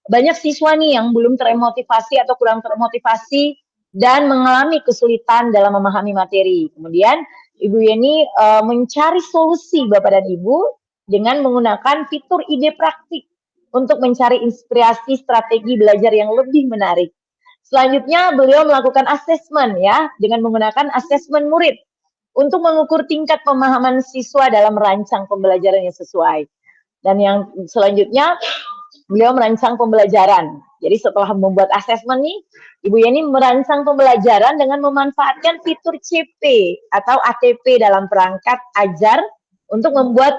banyak siswa nih yang belum termotivasi atau kurang termotivasi dan mengalami kesulitan dalam memahami materi. Kemudian Ibu Yeni mencari solusi Bapak dan Ibu dengan menggunakan fitur ide praktik untuk mencari inspirasi strategi belajar yang lebih menarik. Selanjutnya beliau melakukan asesmen ya dengan menggunakan asesmen murid untuk mengukur tingkat pemahaman siswa dalam merancang pembelajaran yang sesuai. Dan yang selanjutnya beliau merancang pembelajaran. Jadi setelah membuat asesmen nih, Ibu Yeni merancang pembelajaran dengan memanfaatkan fitur CP atau ATP dalam perangkat ajar untuk membuat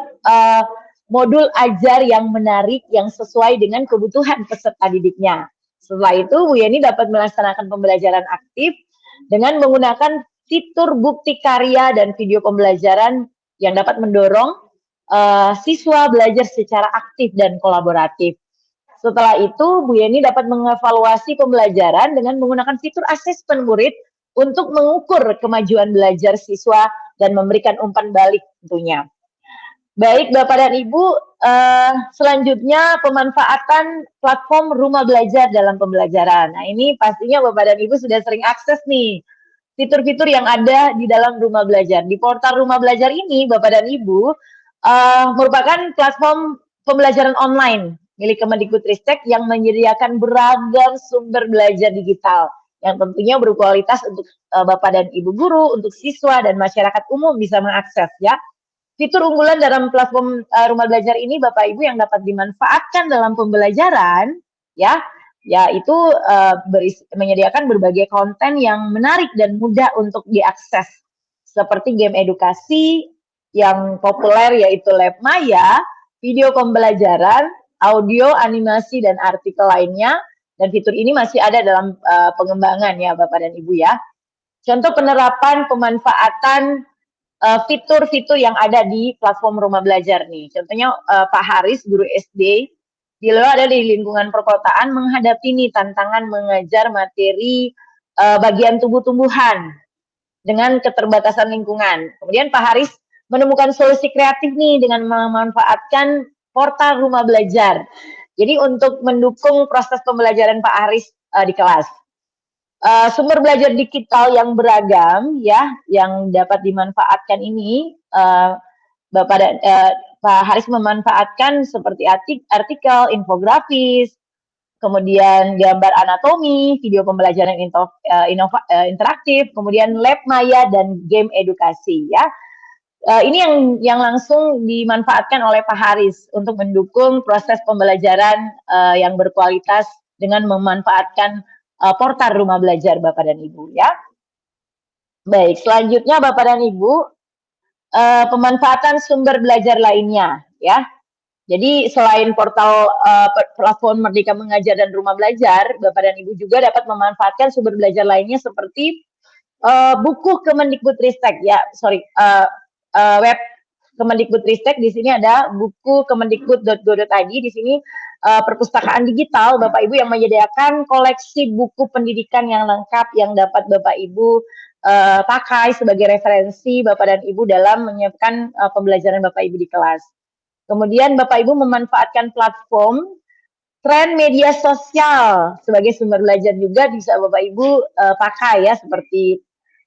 modul ajar yang menarik yang sesuai dengan kebutuhan peserta didiknya. Setelah itu, Bu Yeni dapat melaksanakan pembelajaran aktif dengan menggunakan fitur bukti karya dan video pembelajaran yang dapat mendorong siswa belajar secara aktif dan kolaboratif. Setelah itu, Bu Yeni dapat mengevaluasi pembelajaran dengan menggunakan fitur asesmen murid untuk mengukur kemajuan belajar siswa dan memberikan umpan balik tentunya. Baik Bapak dan Ibu, selanjutnya pemanfaatan platform rumah belajar dalam pembelajaran. Nah ini pastinya Bapak dan Ibu sudah sering akses nih fitur-fitur yang ada di dalam rumah belajar. Di portal rumah belajar ini Bapak dan Ibu merupakan platform pembelajaran online milik Kemendikbudristek yang menyediakan beragam sumber belajar digital yang tentunya berkualitas untuk Bapak dan Ibu guru, untuk siswa dan masyarakat umum bisa mengakses ya. Fitur unggulan dalam platform rumah belajar ini Bapak Ibu yang dapat dimanfaatkan dalam pembelajaran ya, yaitu menyediakan berbagai konten yang menarik dan mudah untuk diakses seperti game edukasi yang populer yaitu Lab Maya, video pembelajaran, audio, animasi, dan artikel lainnya. Dan fitur ini masih ada dalam pengembangan ya Bapak dan Ibu ya. Contoh penerapan pemanfaatan fitur-fitur yang ada di platform rumah belajar nih. Contohnya Pak Haris, guru SD, beliau ada di lingkungan perkotaan menghadapi nih tantangan mengajar materi bagian tumbuh-tumbuhan dengan keterbatasan lingkungan. Kemudian Pak Haris menemukan solusi kreatif nih dengan memanfaatkan portal rumah belajar. Jadi untuk mendukung proses pembelajaran Pak Haris di kelas. Sumber belajar digital yang beragam ya yang dapat dimanfaatkan ini Pak Haris memanfaatkan seperti artikel, infografis, kemudian gambar anatomi, video pembelajaran interaktif, kemudian lab maya dan game edukasi ya. Ini yang langsung dimanfaatkan oleh Pak Haris untuk mendukung proses pembelajaran yang berkualitas dengan memanfaatkan portal rumah belajar Bapak dan Ibu ya. Baik, selanjutnya Bapak dan Ibu, pemanfaatan sumber belajar lainnya ya. Jadi selain portal platform Merdeka Mengajar dan Rumah Belajar, Bapak dan Ibu juga dapat memanfaatkan sumber belajar lainnya seperti buku Kemendikbudristek ya, web Kemendikbudristek. Di sini ada buku kemendikbud.go.id. Di sini perpustakaan digital Bapak Ibu yang menyediakan koleksi buku pendidikan yang lengkap yang dapat Bapak Ibu pakai sebagai referensi Bapak dan Ibu dalam menyiapkan pembelajaran Bapak Ibu di kelas. Kemudian Bapak Ibu memanfaatkan platform tren media sosial sebagai sumber belajar juga bisa Bapak Ibu pakai ya, seperti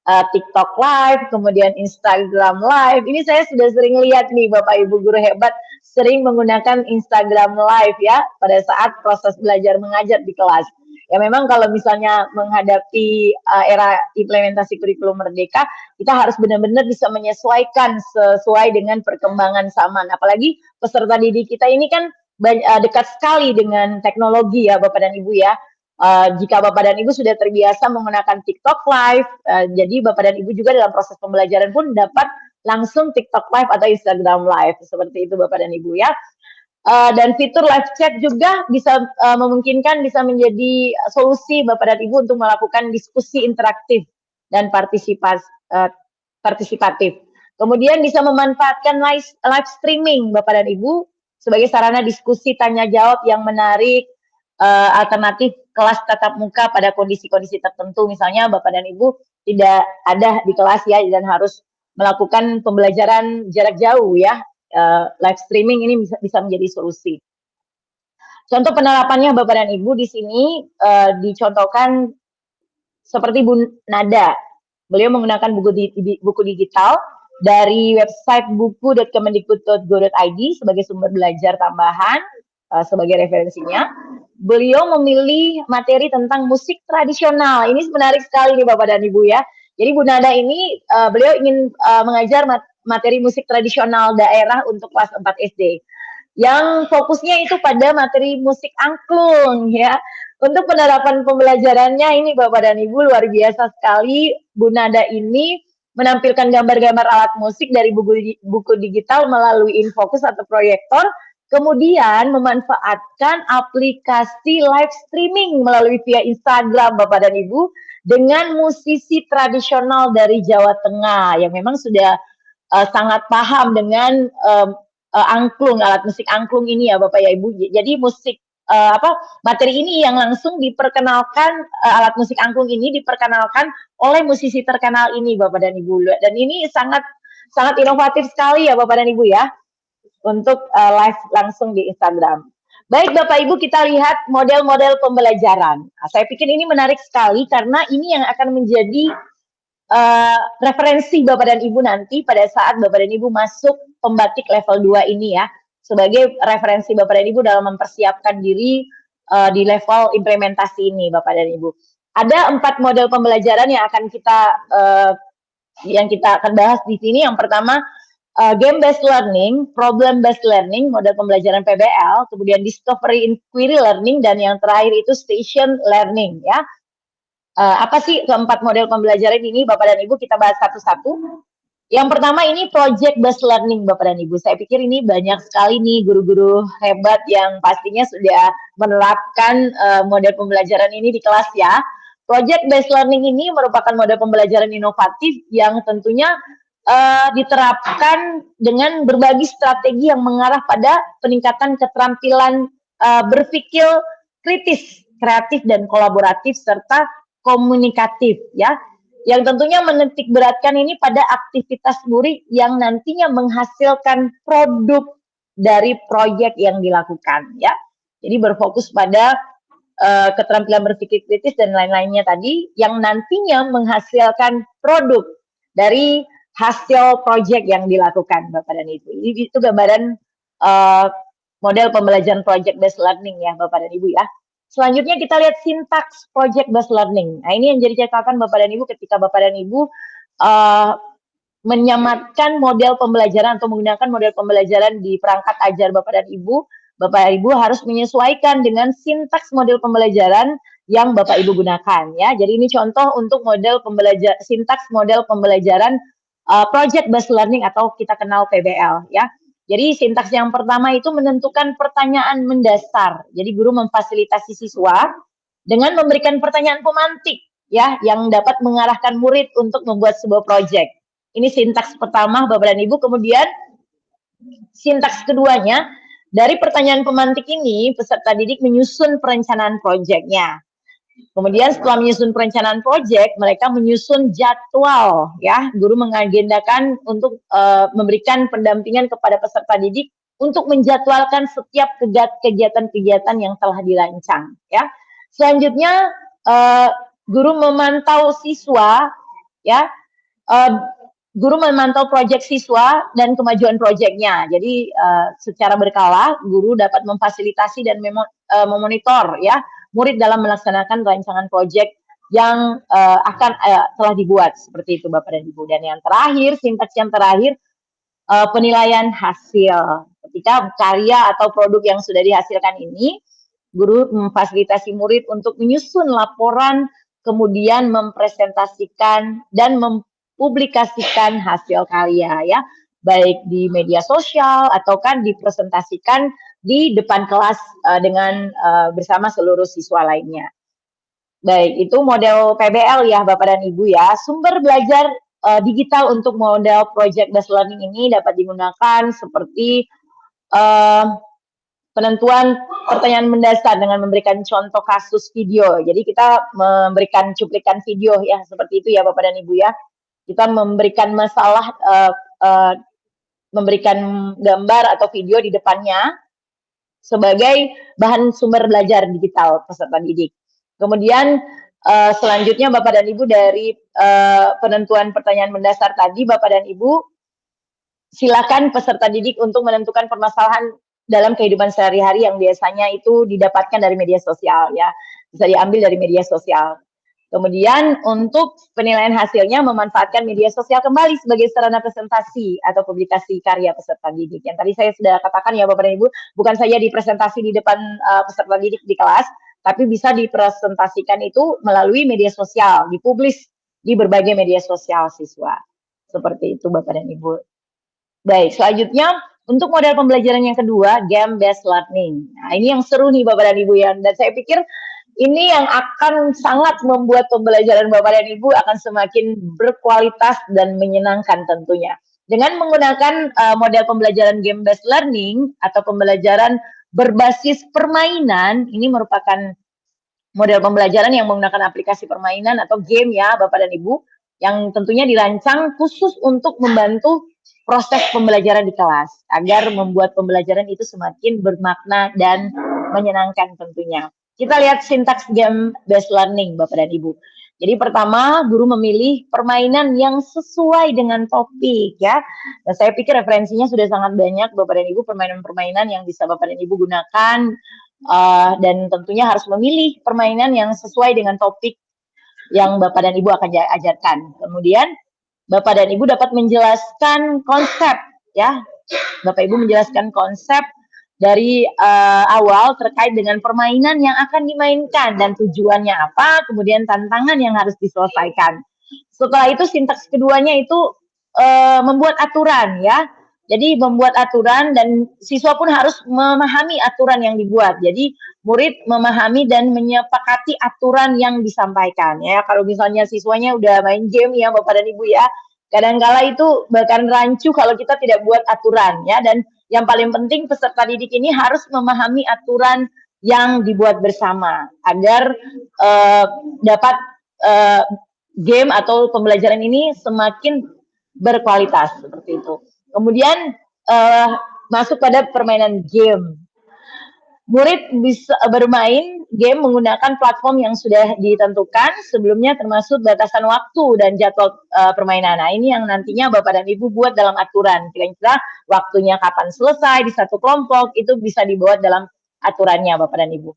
TikTok Live, kemudian Instagram Live. Ini saya sudah sering lihat nih Bapak Ibu guru hebat sering menggunakan Instagram Live ya pada saat proses belajar mengajar di kelas. Ya memang kalau misalnya menghadapi era implementasi kurikulum merdeka, kita harus benar-benar bisa menyesuaikan sesuai dengan perkembangan zaman. Apalagi peserta didik kita ini kan dekat sekali dengan teknologi ya Bapak dan Ibu ya. Jika Bapak dan Ibu sudah terbiasa menggunakan TikTok Live, jadi Bapak dan Ibu juga dalam proses pembelajaran pun dapat langsung TikTok Live atau Instagram Live, seperti itu Bapak dan Ibu ya. Dan fitur live chat juga bisa memungkinkan bisa menjadi solusi Bapak dan Ibu untuk melakukan diskusi interaktif dan partisipatif. Kemudian bisa memanfaatkan live streaming Bapak dan Ibu sebagai sarana diskusi tanya jawab yang menarik, alternatif kelas tatap muka pada kondisi-kondisi tertentu. Misalnya Bapak dan Ibu tidak ada di kelas ya dan harus melakukan pembelajaran jarak jauh ya. Live streaming ini bisa menjadi solusi. Contoh penerapannya Bapak dan Ibu di sini dicontohkan seperti Bu Nada. Beliau menggunakan buku digital dari website buku.kemendikbud.go.id sebagai sumber belajar tambahan sebagai referensinya. Beliau memilih materi tentang musik tradisional. Ini menarik sekali nih Bapak dan Ibu ya. Jadi Bu Nada ini beliau ingin mengajar materi musik tradisional daerah untuk kelas 4 SD. Yang fokusnya itu pada materi musik angklung ya. Untuk penerapan pembelajarannya ini Bapak dan Ibu luar biasa sekali. Bu Nada ini menampilkan gambar-gambar alat musik dari buku digital melalui infocus atau proyektor. Kemudian memanfaatkan aplikasi live streaming melalui via Instagram Bapak dan Ibu dengan musisi tradisional dari Jawa Tengah yang memang sudah sangat paham dengan angklung, alat musik angklung ini ya Bapak ya Ibu. Jadi musik materi ini yang langsung diperkenalkan, alat musik angklung ini diperkenalkan oleh musisi terkenal ini Bapak dan Ibu. Dan ini sangat inovatif sekali ya Bapak dan Ibu ya, untuk live langsung di Instagram. Baik Bapak Ibu, kita lihat model-model pembelajaran. Nah, saya pikir ini menarik sekali karena ini yang akan menjadi referensi Bapak dan Ibu nanti pada saat Bapak dan Ibu masuk pembatik level 2 ini ya, sebagai referensi Bapak dan Ibu dalam mempersiapkan diri di level implementasi ini Bapak dan Ibu. Ada 4 model pembelajaran yang akan kita akan bahas di sini. Yang pertama game based learning, problem based learning, model pembelajaran PBL, kemudian discovery inquiry learning, dan yang terakhir itu station learning ya. Apa sih keempat model pembelajaran ini Bapak dan Ibu, kita bahas satu-satu. Yang pertama ini project based learning Bapak dan Ibu. Saya pikir ini banyak sekali nih guru-guru hebat yang pastinya sudah menerapkan model pembelajaran ini di kelas ya. Project based learning ini merupakan model pembelajaran inovatif yang tentunya diterapkan dengan berbagi strategi yang mengarah pada peningkatan keterampilan berpikir kritis, kreatif, dan kolaboratif, serta komunikatif ya, yang tentunya menitik beratkan ini pada aktivitas murid yang nantinya menghasilkan produk dari proyek yang dilakukan ya. Jadi berfokus pada keterampilan berpikir kritis dan lain-lainnya tadi yang nantinya menghasilkan produk dari hasil proyek yang dilakukan Bapak dan Ibu. Itu gambaran model pembelajaran project based learning ya Bapak dan Ibu ya. Selanjutnya kita lihat sintaks project based learning. Nah ini yang jadi catatan Bapak dan Ibu ketika Bapak dan Ibu menyamatkan model pembelajaran atau menggunakan model pembelajaran di perangkat ajar Bapak dan Ibu. Bapak Ibu harus menyesuaikan dengan sintaks model pembelajaran yang Bapak Ibu gunakan ya. Jadi ini contoh untuk model pembelajaran, sintaks model pembelajaran project based learning atau kita kenal PBL ya. Jadi sintaks yang pertama itu menentukan pertanyaan mendasar. Jadi guru memfasilitasi siswa dengan memberikan pertanyaan pemantik ya yang dapat mengarahkan murid untuk membuat sebuah proyek. Ini sintaks pertama Bapak dan Ibu. Kemudian sintaks keduanya, dari pertanyaan pemantik ini peserta didik menyusun perencanaan proyeknya. Kemudian setelah menyusun perencanaan proyek, mereka menyusun jadwal ya. Guru mengagendakan untuk memberikan pendampingan kepada peserta didik untuk menjadwalkan setiap kegiatan-kegiatan yang telah dirancang. Ya, selanjutnya guru memantau siswa, ya. Guru memantau proyek siswa dan kemajuan proyeknya. Jadi secara berkala guru dapat memfasilitasi dan memonitor ya murid dalam melaksanakan rancangan proyek yang telah dibuat seperti itu Bapak dan Ibu. Dan yang terakhir, sintaks yang terakhir penilaian hasil. Ketika karya atau produk yang sudah dihasilkan ini, guru memfasilitasi murid untuk menyusun laporan, kemudian mempresentasikan dan publikasikan hasil karya ya, baik di media sosial atau kan dipresentasikan di depan kelas dengan bersama seluruh siswa lainnya. Baik, itu model PBL ya Bapak dan Ibu ya. Sumber belajar digital untuk model project based learning ini dapat digunakan seperti penentuan pertanyaan mendasar dengan memberikan contoh kasus video. Jadi kita memberikan cuplikan video ya seperti itu ya Bapak dan Ibu ya. Kita memberikan masalah, memberikan gambar atau video di depannya sebagai bahan sumber belajar digital peserta didik. Kemudian selanjutnya Bapak dan Ibu dari penentuan pertanyaan mendasar tadi, Bapak dan Ibu silakan peserta didik untuk menentukan permasalahan dalam kehidupan sehari-hari yang biasanya itu didapatkan dari media sosial ya, bisa diambil dari media sosial. Kemudian untuk penilaian hasilnya memanfaatkan media sosial kembali sebagai sarana presentasi atau publikasi karya peserta didik. Yang tadi saya sudah katakan ya Bapak dan Ibu, bukan saja dipresentasi di depan peserta didik di kelas, tapi bisa dipresentasikan itu melalui media sosial, dipublis di berbagai media sosial siswa. Seperti itu Bapak dan Ibu. Baik, selanjutnya untuk model pembelajaran yang kedua, game based learning. Nah, ini yang seru nih Bapak dan Ibu ya, dan saya pikir ini yang akan sangat membuat pembelajaran Bapak dan Ibu akan semakin berkualitas dan menyenangkan tentunya. Dengan menggunakan model pembelajaran game based learning atau pembelajaran berbasis permainan, ini merupakan model pembelajaran yang menggunakan aplikasi permainan atau game ya Bapak dan Ibu, yang tentunya dirancang khusus untuk membantu proses pembelajaran di kelas, agar membuat pembelajaran itu semakin bermakna dan menyenangkan tentunya. Kita lihat sintaks game based learning Bapak dan Ibu. Jadi pertama, guru memilih permainan yang sesuai dengan topik ya. Dan saya pikir referensinya sudah sangat banyak Bapak dan Ibu, permainan-permainan yang bisa Bapak dan Ibu gunakan, dan tentunya harus memilih permainan yang sesuai dengan topik yang Bapak dan Ibu akan ajarkan. Kemudian Bapak dan Ibu dapat menjelaskan konsep ya. Bapak Ibu menjelaskan konsep dari awal terkait dengan permainan yang akan dimainkan dan tujuannya apa, kemudian tantangan yang harus diselesaikan. Setelah itu sintaks keduanya itu membuat aturan ya. Jadi membuat aturan dan siswa pun harus memahami aturan yang dibuat. Jadi murid memahami dan menyepakati aturan yang disampaikan ya. Kalau misalnya siswanya udah main game ya Bapak dan Ibu ya, kadangkala itu bahkan rancu kalau kita tidak buat aturan ya. Dan yang paling penting peserta didik ini harus memahami aturan yang dibuat bersama agar dapat game atau pembelajaran ini semakin berkualitas seperti itu. Kemudian masuk pada permainan game. Murid bisa bermain game menggunakan platform yang sudah ditentukan sebelumnya, termasuk batasan waktu dan jadwal permainan. Nah, ini yang nantinya Bapak dan Ibu buat dalam aturan. Kira-kira waktunya kapan selesai di satu kelompok, itu bisa dibuat dalam aturannya Bapak dan Ibu.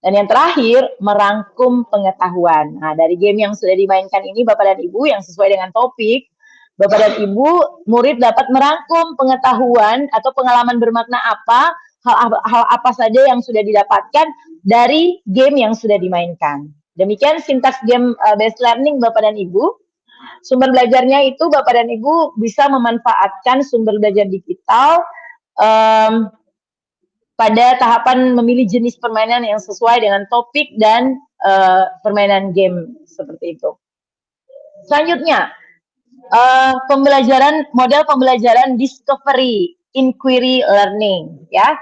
Dan yang terakhir, merangkum pengetahuan. Nah, dari game yang sudah dimainkan ini Bapak dan Ibu yang sesuai dengan topik, Bapak dan Ibu, murid dapat merangkum pengetahuan atau pengalaman bermakna apa, hal apa saja yang sudah didapatkan dari game yang sudah dimainkan. Demikian sintaks game based learning Bapak dan Ibu. Sumber belajarnya itu Bapak dan Ibu bisa memanfaatkan sumber belajar digital pada tahapan memilih jenis permainan yang sesuai dengan topik dan permainan game seperti itu. Selanjutnya, model pembelajaran discovery inquiry learning ya.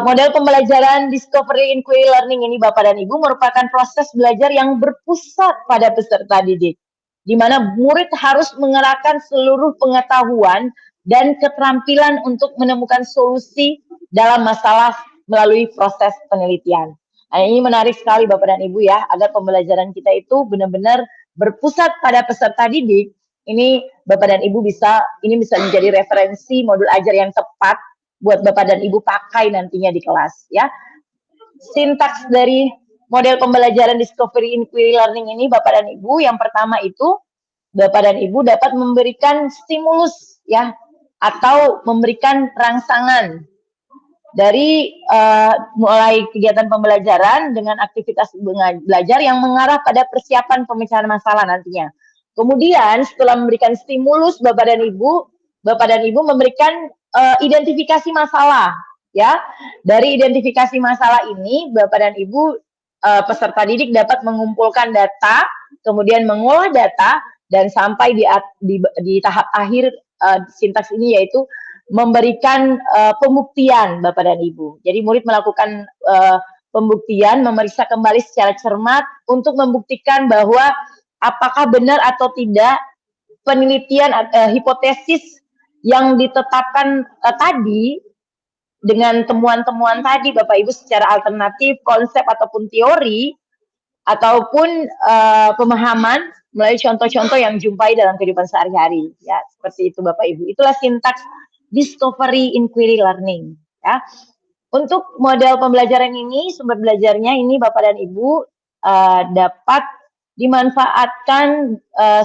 Model pembelajaran discovery inquiry learning ini Bapak dan Ibu merupakan proses belajar yang berpusat pada peserta didik, di mana murid harus mengerahkan seluruh pengetahuan dan keterampilan untuk menemukan solusi dalam masalah melalui proses penelitian. Nah, ini menarik sekali Bapak dan Ibu ya, agar pembelajaran kita itu benar-benar berpusat pada peserta didik. Ini Bapak dan Ibu ini bisa menjadi referensi modul ajar yang tepat buat Bapak dan Ibu pakai nantinya di kelas ya. Sintaks dari model pembelajaran discovery inquiry learning ini Bapak dan Ibu, yang pertama itu Bapak dan Ibu dapat memberikan stimulus ya, atau memberikan rangsangan dari mulai kegiatan pembelajaran dengan aktivitas belajar yang mengarah pada persiapan pemecahan masalah nantinya. Kemudian setelah memberikan stimulus Bapak dan Ibu memberikan identifikasi masalah ya. Dari identifikasi masalah ini Bapak dan Ibu peserta didik dapat mengumpulkan data, kemudian mengolah data dan sampai di tahap akhir sintaks ini yaitu memberikan pembuktian Bapak dan Ibu. Jadi murid melakukan pembuktian, memeriksa kembali secara cermat untuk membuktikan bahwa apakah benar atau tidak penelitian hipotesis yang ditetapkan tadi dengan temuan-temuan tadi Bapak Ibu secara alternatif, konsep ataupun teori ataupun pemahaman melalui contoh-contoh yang jumpai dalam kehidupan sehari-hari ya, seperti itu Bapak Ibu. Itulah sintaks discovery inquiry learning ya. Untuk model pembelajaran ini, sumber belajarnya ini Bapak dan Ibu dapat dimanfaatkan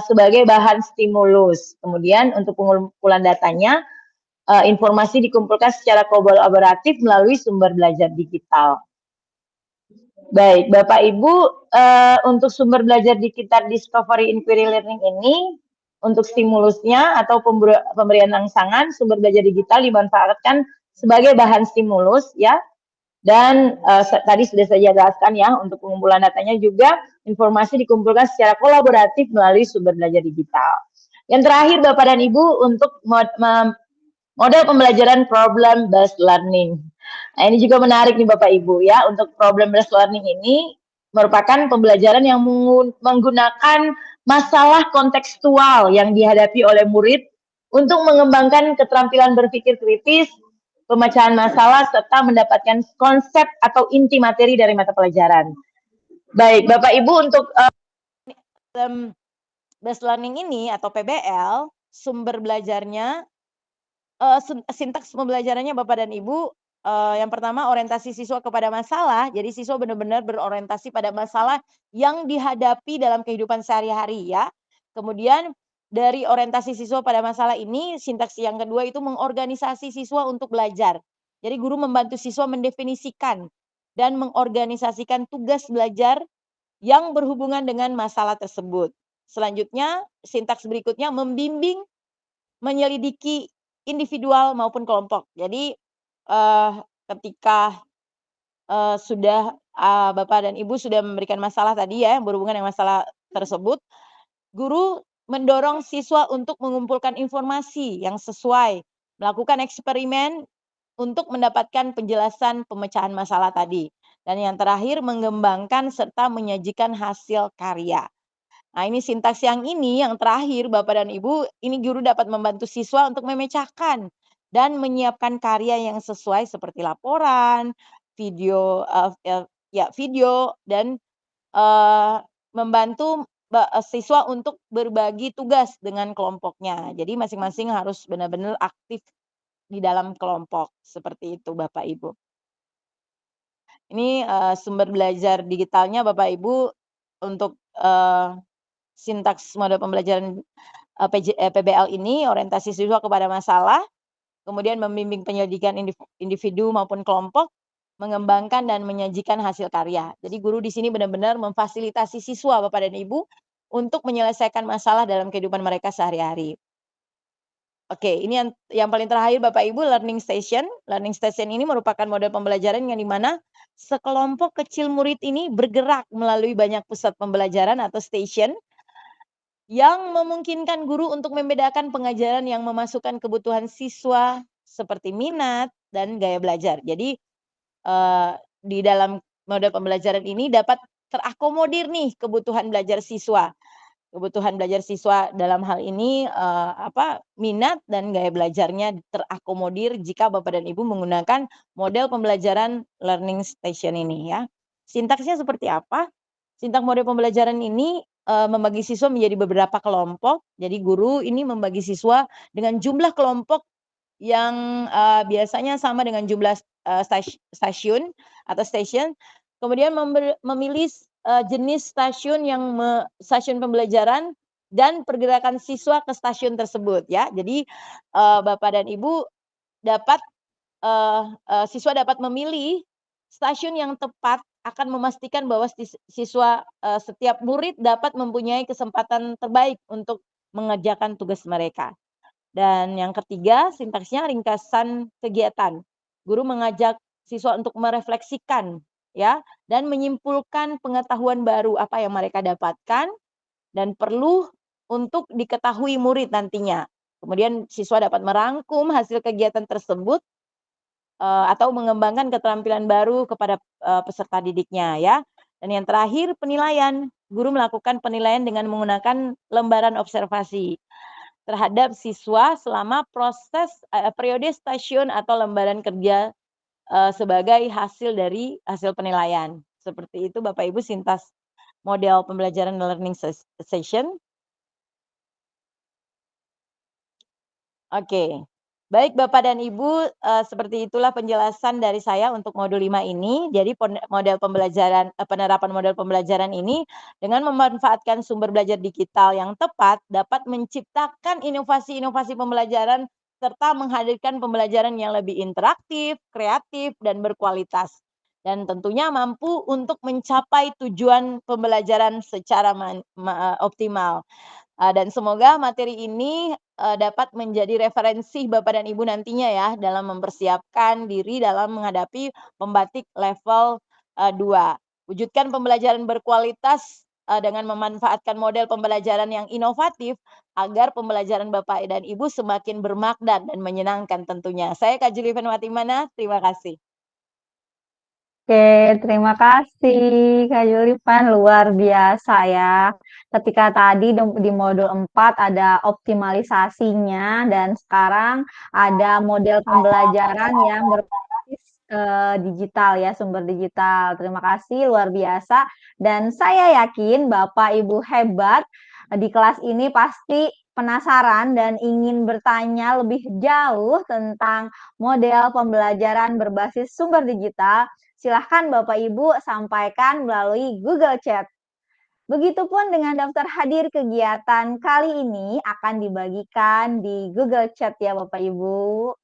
sebagai bahan stimulus. Kemudian untuk pengumpulan datanya, informasi dikumpulkan secara kolaboratif melalui sumber belajar digital. Baik, Bapak Ibu, untuk sumber belajar digital discovery inquiry learning ini, untuk stimulusnya atau pemberian rangsangan, sumber belajar digital dimanfaatkan sebagai bahan stimulus ya. Dan tadi sudah saya jelaskan ya, untuk pengumpulan datanya juga informasi dikumpulkan secara kolaboratif melalui sumber belajar digital. Yang terakhir Bapak dan Ibu, untuk model pembelajaran problem based learning. Nah, ini juga menarik nih Bapak Ibu ya. Untuk problem based learning ini merupakan pembelajaran yang menggunakan masalah kontekstual yang dihadapi oleh murid untuk mengembangkan keterampilan berpikir kritis, pemecahan masalah, serta mendapatkan konsep atau inti materi dari mata pelajaran. Baik, Bapak Ibu, untuk based learning ini atau PBL, sumber belajarnya, sintaks pembelajarannya Bapak dan Ibu, yang pertama orientasi siswa kepada masalah, jadi siswa benar-benar berorientasi pada masalah yang dihadapi dalam kehidupan sehari-hari ya. Kemudian dari orientasi siswa pada masalah ini, sintaks yang kedua itu mengorganisasi siswa untuk belajar. Jadi guru membantu siswa mendefinisikan dan mengorganisasikan tugas belajar yang berhubungan dengan masalah tersebut. Selanjutnya, sintaks berikutnya membimbing, menyelidiki individual maupun kelompok. Jadi ketika sudah Bapak dan Ibu sudah memberikan masalah tadi ya, yang berhubungan dengan masalah tersebut, guru mendorong siswa untuk mengumpulkan informasi yang sesuai, melakukan eksperimen untuk mendapatkan penjelasan pemecahan masalah tadi. Dan yang terakhir, mengembangkan serta menyajikan hasil karya. Nah, ini sintaks yang ini, yang terakhir Bapak dan Ibu, ini guru dapat membantu siswa untuk memecahkan dan menyiapkan karya yang sesuai seperti laporan, video, video dan membantu siswa untuk berbagi tugas dengan kelompoknya. Jadi masing-masing harus benar-benar aktif di dalam kelompok, seperti itu Bapak Ibu. Ini sumber belajar digitalnya Bapak Ibu untuk sintaks model pembelajaran PBL ini, orientasi siswa kepada masalah, kemudian membimbing penyelidikan individu maupun kelompok, mengembangkan dan menyajikan hasil karya. Jadi guru di sini benar-benar memfasilitasi siswa Bapak dan Ibu untuk menyelesaikan masalah dalam kehidupan mereka sehari-hari. Oke, ini yang paling terakhir Bapak Ibu, learning station. Learning station ini merupakan model pembelajaran yang dimana sekelompok kecil murid ini bergerak melalui banyak pusat pembelajaran atau station yang memungkinkan guru untuk membedakan pengajaran yang memasukkan kebutuhan siswa seperti minat dan gaya belajar. Jadi di dalam model pembelajaran ini dapat terakomodir nih kebutuhan belajar siswa. kebutuhan belajar siswa dalam hal ini minat dan gaya belajarnya terakomodir jika Bapak dan Ibu menggunakan model pembelajaran learning station ini ya. Sintaksnya seperti apa? Sintaks model pembelajaran ini membagi siswa menjadi beberapa kelompok. Jadi guru ini membagi siswa dengan jumlah kelompok yang biasanya sama dengan jumlah stasiun atau station. Kemudian memilih jenis stasiun stasiun pembelajaran dan pergerakan siswa ke stasiun tersebut ya. Jadi Bapak dan Ibu dapat siswa dapat memilih stasiun yang tepat akan memastikan bahwa siswa setiap murid dapat mempunyai kesempatan terbaik untuk mengerjakan tugas mereka. Dan yang ketiga, sintaksnya ringkasan kegiatan. Guru mengajak siswa untuk merefleksikan ya dan menyimpulkan pengetahuan baru apa yang mereka dapatkan dan perlu untuk diketahui murid nantinya. Kemudian siswa dapat merangkum hasil kegiatan tersebut atau mengembangkan keterampilan baru kepada peserta didiknya ya. Dan yang terakhir penilaian. Guru melakukan penilaian dengan menggunakan lembaran observasi terhadap siswa selama proses periode stasiun atau lembaran kerja sebagai hasil dari hasil penilaian. Seperti itu Bapak Ibu sintas model pembelajaran learning session. Oke. Baik Bapak dan Ibu, seperti itulah penjelasan dari saya untuk modul 5 ini. Jadi model pembelajaran penerapan model pembelajaran ini dengan memanfaatkan sumber belajar digital yang tepat dapat menciptakan inovasi-inovasi pembelajaran serta menghadirkan pembelajaran yang lebih interaktif, kreatif dan berkualitas. Dan tentunya mampu untuk mencapai tujuan pembelajaran secara optimal. Dan semoga materi ini dapat menjadi referensi Bapak dan Ibu nantinya ya dalam mempersiapkan diri dalam menghadapi pembatik level 2. Wujudkan pembelajaran berkualitas dengan memanfaatkan model pembelajaran yang inovatif agar pembelajaran Bapak dan Ibu semakin bermakna dan menyenangkan tentunya. Saya Kak Julivan Watimana, terima kasih. Oke, terima kasih Kak Julivan, luar biasa ya. Ketika tadi di modul 4 ada optimalisasinya dan sekarang ada model pembelajaran yang berbasis digital ya, sumber digital. Terima kasih, luar biasa. Dan saya yakin Bapak Ibu hebat di kelas ini pasti penasaran dan ingin bertanya lebih jauh tentang model pembelajaran berbasis sumber digital. Silahkan Bapak Ibu sampaikan melalui Google Chat. Begitupun dengan daftar hadir kegiatan kali ini akan dibagikan di Google Chat ya Bapak Ibu.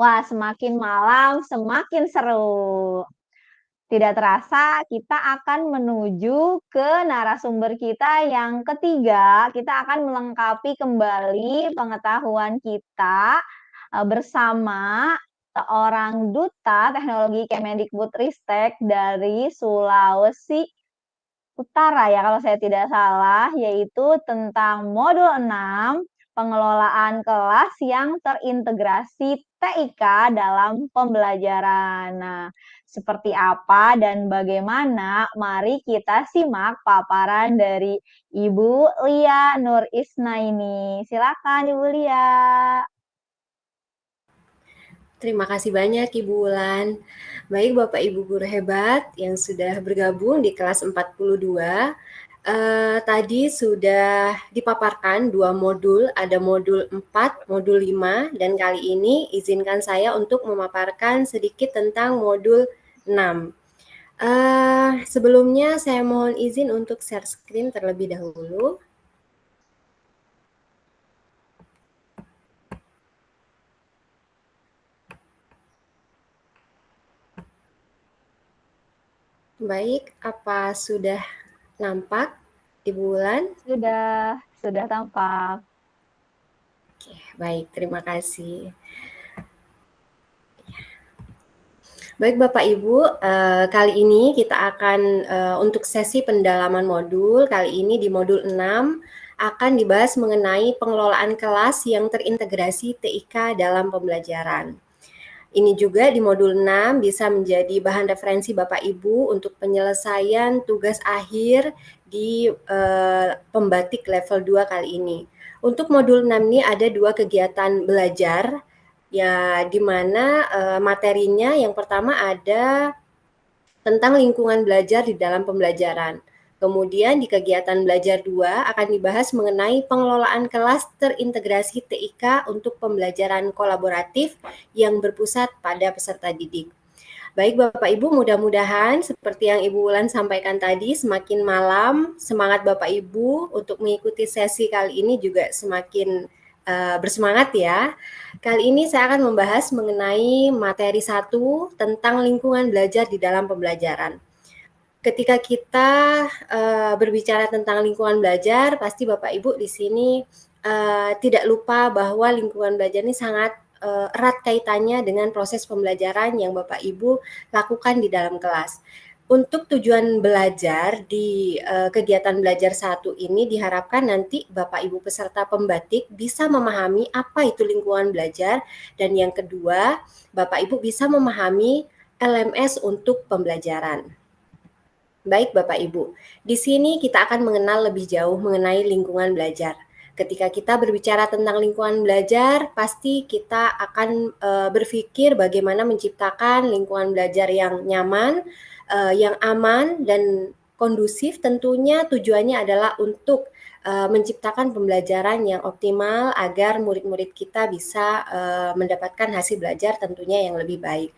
Wah, semakin malam semakin seru. Tidak terasa kita akan menuju ke narasumber kita yang ketiga. Kita akan melengkapi kembali pengetahuan kita bersama seorang duta teknologi Kemendikbudristek dari Sulawesi Utara ya kalau saya tidak salah, yaitu tentang modul 6 pengelolaan kelas yang terintegrasi TIK dalam pembelajaran. Nah, seperti apa dan bagaimana? Mari kita simak paparan dari Ibu Lia Nur Isnaini. Silakan Ibu Lia. Terima kasih banyak Ibu Wulan. Baik Bapak Ibu guru hebat yang sudah bergabung di kelas 42. Tadi sudah dipaparkan 2 modul, ada modul 4, modul 5, dan kali ini izinkan saya untuk memaparkan sedikit tentang modul 6. Sebelumnya saya mohon izin untuk share screen terlebih dahulu. Baik, apa sudah nampak Ibu Wulan? Sudah tampak. Oke, baik, terima kasih. Baik Bapak Ibu, kali ini kita akan untuk sesi pendalaman modul, kali ini di modul 6 akan dibahas mengenai pengelolaan kelas yang terintegrasi TIK dalam pembelajaran. Ini juga di modul 6 bisa menjadi bahan referensi Bapak Ibu untuk penyelesaian tugas akhir di pembatik level 2 kali ini. Untuk modul 6 ini ada 2 kegiatan belajar, ya di mana materinya yang pertama ada tentang lingkungan belajar di dalam pembelajaran. Kemudian di kegiatan belajar 2 akan dibahas mengenai pengelolaan kelas terintegrasi TIK untuk pembelajaran kolaboratif yang berpusat pada peserta didik. Baik Bapak Ibu, mudah-mudahan seperti yang Ibu Wulan sampaikan tadi, semakin malam semangat Bapak Ibu untuk mengikuti sesi kali ini juga semakin bersemangat ya. Kali ini saya akan membahas mengenai materi 1 tentang lingkungan belajar di dalam pembelajaran. Ketika kita berbicara tentang lingkungan belajar, pasti Bapak Ibu di sini tidak lupa bahwa lingkungan belajar ini sangat erat kaitannya dengan proses pembelajaran yang Bapak Ibu lakukan di dalam kelas. Untuk tujuan belajar di kegiatan belajar 1 ini diharapkan nanti Bapak Ibu peserta pembatik bisa memahami apa itu lingkungan belajar, dan yang kedua, Bapak Ibu bisa memahami LMS untuk pembelajaran. Baik Bapak Ibu, di sini kita akan mengenal lebih jauh mengenai lingkungan belajar. Ketika kita berbicara tentang lingkungan belajar, pasti kita akan berpikir bagaimana menciptakan lingkungan belajar yang nyaman, yang aman dan kondusif. Tentunya tujuannya adalah untuk menciptakan pembelajaran yang optimal agar murid-murid kita bisa mendapatkan hasil belajar tentunya yang lebih baik.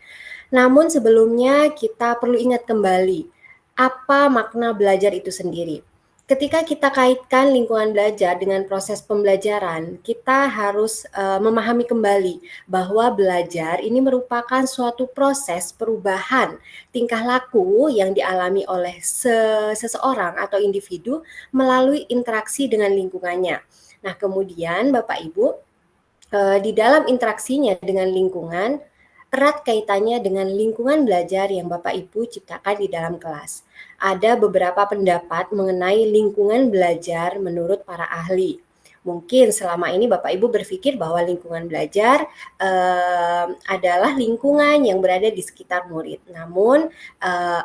Namun sebelumnya kita perlu ingat kembali apa makna belajar itu sendiri. Ketika kita kaitkan lingkungan belajar dengan proses pembelajaran, kita harus memahami kembali bahwa belajar ini merupakan suatu proses perubahan tingkah laku yang dialami oleh seseorang atau individu melalui interaksi dengan lingkungannya. Nah, kemudian Bapak Ibu, di dalam interaksinya dengan lingkungan, erat kaitannya dengan lingkungan belajar yang Bapak Ibu ciptakan di dalam kelas. Ada beberapa pendapat mengenai lingkungan belajar menurut para ahli. Mungkin selama ini Bapak Ibu berpikir bahwa lingkungan belajar adalah lingkungan yang berada di sekitar murid. Namun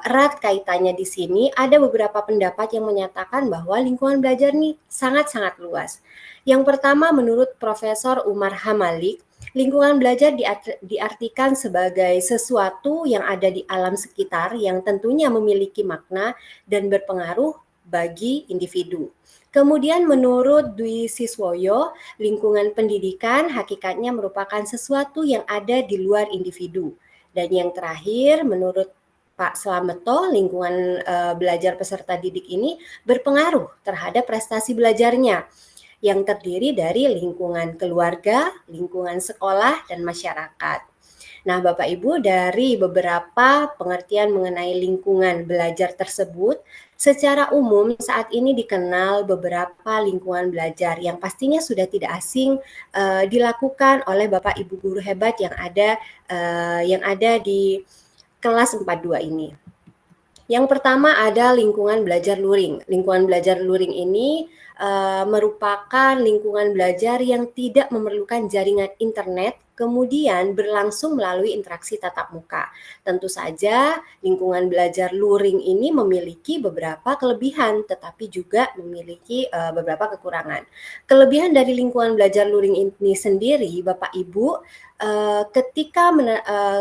erat kaitannya di sini ada beberapa pendapat yang menyatakan bahwa lingkungan belajar ini sangat-sangat luas. Yang pertama, menurut Profesor Umar Hamalik, lingkungan belajar diartikan sebagai sesuatu yang ada di alam sekitar yang tentunya memiliki makna dan berpengaruh bagi individu. Kemudian menurut Dwi Siswoyo, lingkungan pendidikan hakikatnya merupakan sesuatu yang ada di luar individu. Dan yang terakhir, menurut Pak Slameto, lingkungan belajar peserta didik ini berpengaruh terhadap prestasi belajarnya, yang terdiri dari lingkungan keluarga, lingkungan sekolah, dan masyarakat. Nah, Bapak Ibu, dari beberapa pengertian mengenai lingkungan belajar tersebut, secara umum saat ini dikenal beberapa lingkungan belajar yang pastinya sudah tidak asing dilakukan oleh Bapak Ibu guru hebat yang ada di kelas 42 ini. Yang pertama ada lingkungan belajar luring. Lingkungan belajar luring ini merupakan lingkungan belajar yang tidak memerlukan jaringan internet, kemudian berlangsung melalui interaksi tatap muka. Tentu saja lingkungan belajar luring ini memiliki beberapa kelebihan, tetapi juga memiliki beberapa kekurangan. Kelebihan dari lingkungan belajar luring ini sendiri, Bapak Ibu,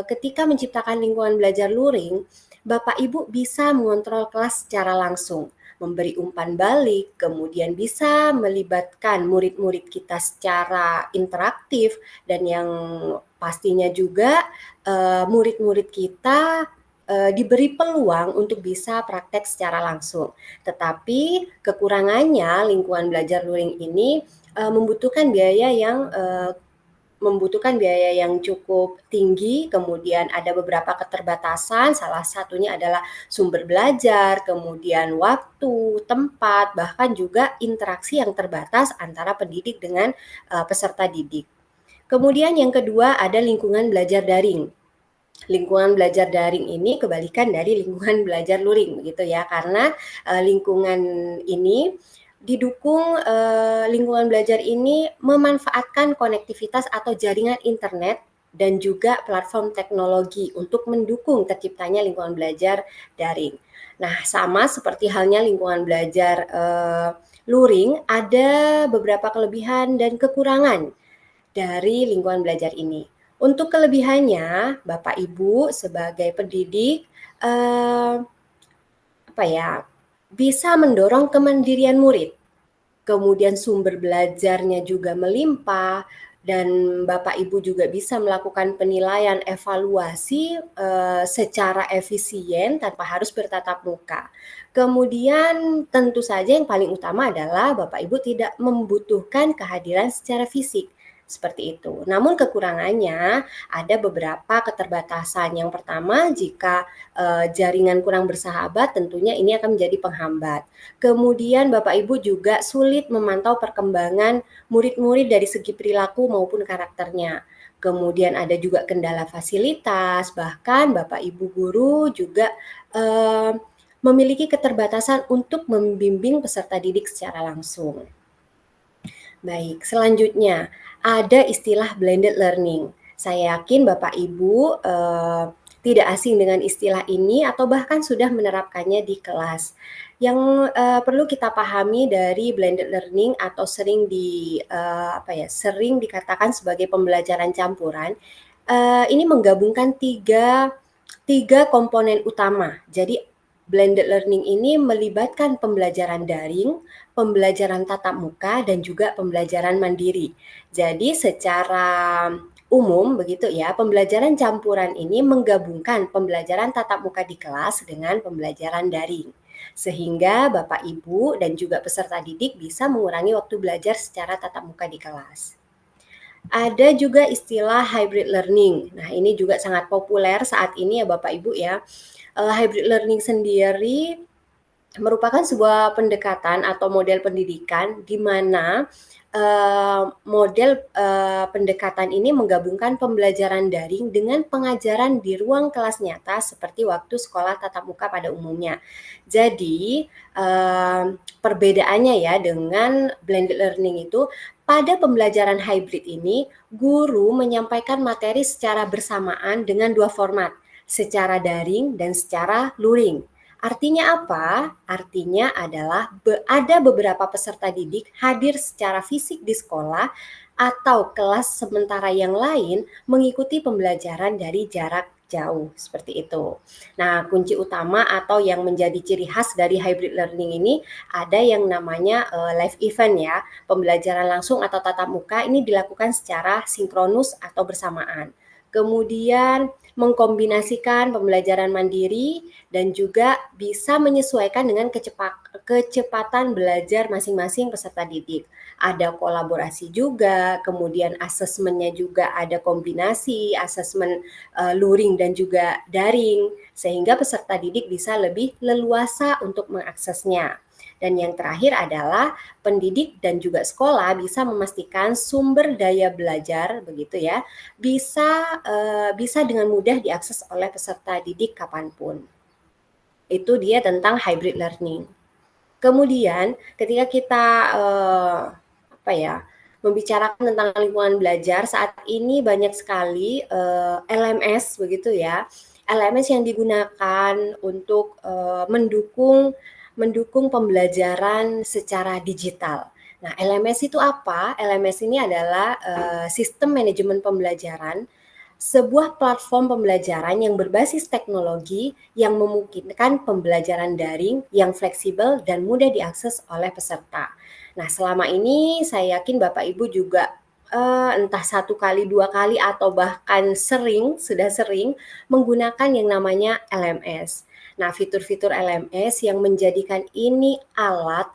ketika menciptakan lingkungan belajar luring, Bapak Ibu bisa mengontrol kelas secara langsung, memberi umpan balik, kemudian bisa melibatkan murid-murid kita secara interaktif, dan yang pastinya juga murid-murid kita diberi peluang untuk bisa praktek secara langsung. Tetapi kekurangannya lingkungan belajar luring ini membutuhkan biaya yang cukup tinggi, kemudian ada beberapa keterbatasan, salah satunya adalah sumber belajar, kemudian waktu, tempat, bahkan juga interaksi yang terbatas antara pendidik dengan peserta didik. Kemudian yang kedua ada lingkungan belajar daring. Lingkungan belajar daring ini kebalikan dari lingkungan belajar luring, begitu ya, karena lingkungan ini didukung lingkungan belajar ini memanfaatkan konektivitas atau jaringan internet dan juga platform teknologi untuk mendukung terciptanya lingkungan belajar daring. Nah, sama seperti halnya lingkungan belajar luring, ada beberapa kelebihan dan kekurangan dari lingkungan belajar ini. Untuk kelebihannya, Bapak Ibu sebagai pendidik bisa mendorong kemandirian murid. Kemudian sumber belajarnya juga melimpah, dan Bapak Ibu juga bisa melakukan penilaian evaluasi secara efisien tanpa harus bertatap muka. Kemudian tentu saja yang paling utama adalah Bapak Ibu tidak membutuhkan kehadiran secara fisik. Seperti itu. Namun kekurangannya ada beberapa keterbatasan. Yang pertama, jika jaringan kurang bersahabat, tentunya ini akan menjadi penghambat. Kemudian Bapak Ibu juga sulit memantau perkembangan murid-murid dari segi perilaku maupun karakternya. Kemudian ada juga kendala fasilitas, bahkan Bapak Ibu guru juga memiliki keterbatasan untuk membimbing peserta didik secara langsung. Baik, selanjutnya ada istilah blended learning. Saya yakin Bapak Ibu tidak asing dengan istilah ini atau bahkan sudah menerapkannya di kelas. Yang perlu kita pahami dari blended learning atau sering sering dikatakan sebagai pembelajaran campuran, ini menggabungkan tiga komponen utama. Jadi blended learning ini melibatkan pembelajaran daring, pembelajaran tatap muka, dan juga pembelajaran mandiri. Jadi secara umum begitu ya, pembelajaran campuran ini menggabungkan pembelajaran tatap muka di kelas dengan pembelajaran daring. Sehingga Bapak Ibu dan juga peserta didik bisa mengurangi waktu belajar secara tatap muka di kelas. Ada juga istilah hybrid learning. Nah, ini juga sangat populer saat ini ya Bapak Ibu ya. Hybrid learning sendiri merupakan sebuah pendekatan atau model pendidikan di mana model pendekatan ini menggabungkan pembelajaran daring dengan pengajaran di ruang kelas nyata seperti waktu sekolah tatap muka pada umumnya. Jadi perbedaannya ya dengan blended learning itu, pada pembelajaran hybrid ini guru menyampaikan materi secara bersamaan dengan dua format, secara daring dan secara luring. Artinya apa? Artinya adalah ada beberapa peserta didik hadir secara fisik di sekolah atau kelas sementara yang lain mengikuti pembelajaran dari jarak jauh, seperti itu. Nah, kunci utama atau yang menjadi ciri khas dari hybrid learning ini ada yang namanya live event ya. Pembelajaran langsung atau tatap muka ini dilakukan secara sinkronus atau bersamaan. Kemudian mengkombinasikan pembelajaran mandiri dan juga bisa menyesuaikan dengan kecepatan belajar masing-masing peserta didik. Ada kolaborasi juga, kemudian asesmennya juga ada kombinasi, asesmen luring dan juga daring, sehingga peserta didik bisa lebih leluasa untuk mengaksesnya. Dan yang terakhir adalah pendidik dan juga sekolah bisa memastikan sumber daya belajar begitu ya, bisa dengan mudah diakses oleh peserta didik kapanpun. Itu dia tentang hybrid learning. Kemudian ketika kita membicarakan tentang lingkungan belajar, saat ini banyak sekali LMS begitu ya. LMS yang digunakan untuk mendukung pembelajaran secara digital. Nah, LMS itu apa? LMS ini adalah sistem manajemen pembelajaran, sebuah platform pembelajaran yang berbasis teknologi yang memungkinkan pembelajaran daring yang fleksibel dan mudah diakses oleh peserta. Nah, selama ini saya yakin Bapak Ibu juga entah 1 kali, 2 kali, atau bahkan sudah sering menggunakan yang namanya LMS. Nah, fitur-fitur LMS yang menjadikan ini alat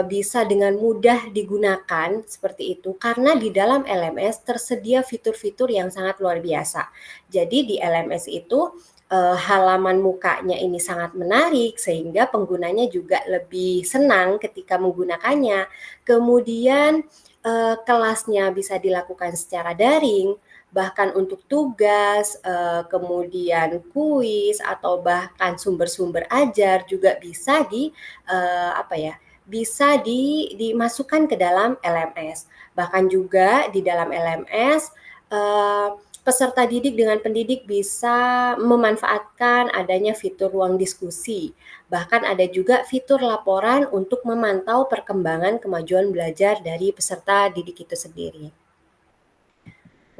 bisa dengan mudah digunakan seperti itu, karena di dalam LMS tersedia fitur-fitur yang sangat luar biasa. Jadi di LMS itu halaman mukanya ini sangat menarik sehingga penggunanya juga lebih senang ketika menggunakannya. Kemudian kelasnya bisa dilakukan secara daring, bahkan untuk tugas, kemudian kuis atau bahkan sumber-sumber ajar juga bisa dimasukkan ke dalam LMS. Bahkan juga di dalam LMS peserta didik dengan pendidik bisa memanfaatkan adanya fitur ruang diskusi. Bahkan ada juga fitur laporan untuk memantau perkembangan kemajuan belajar dari peserta didik itu sendiri.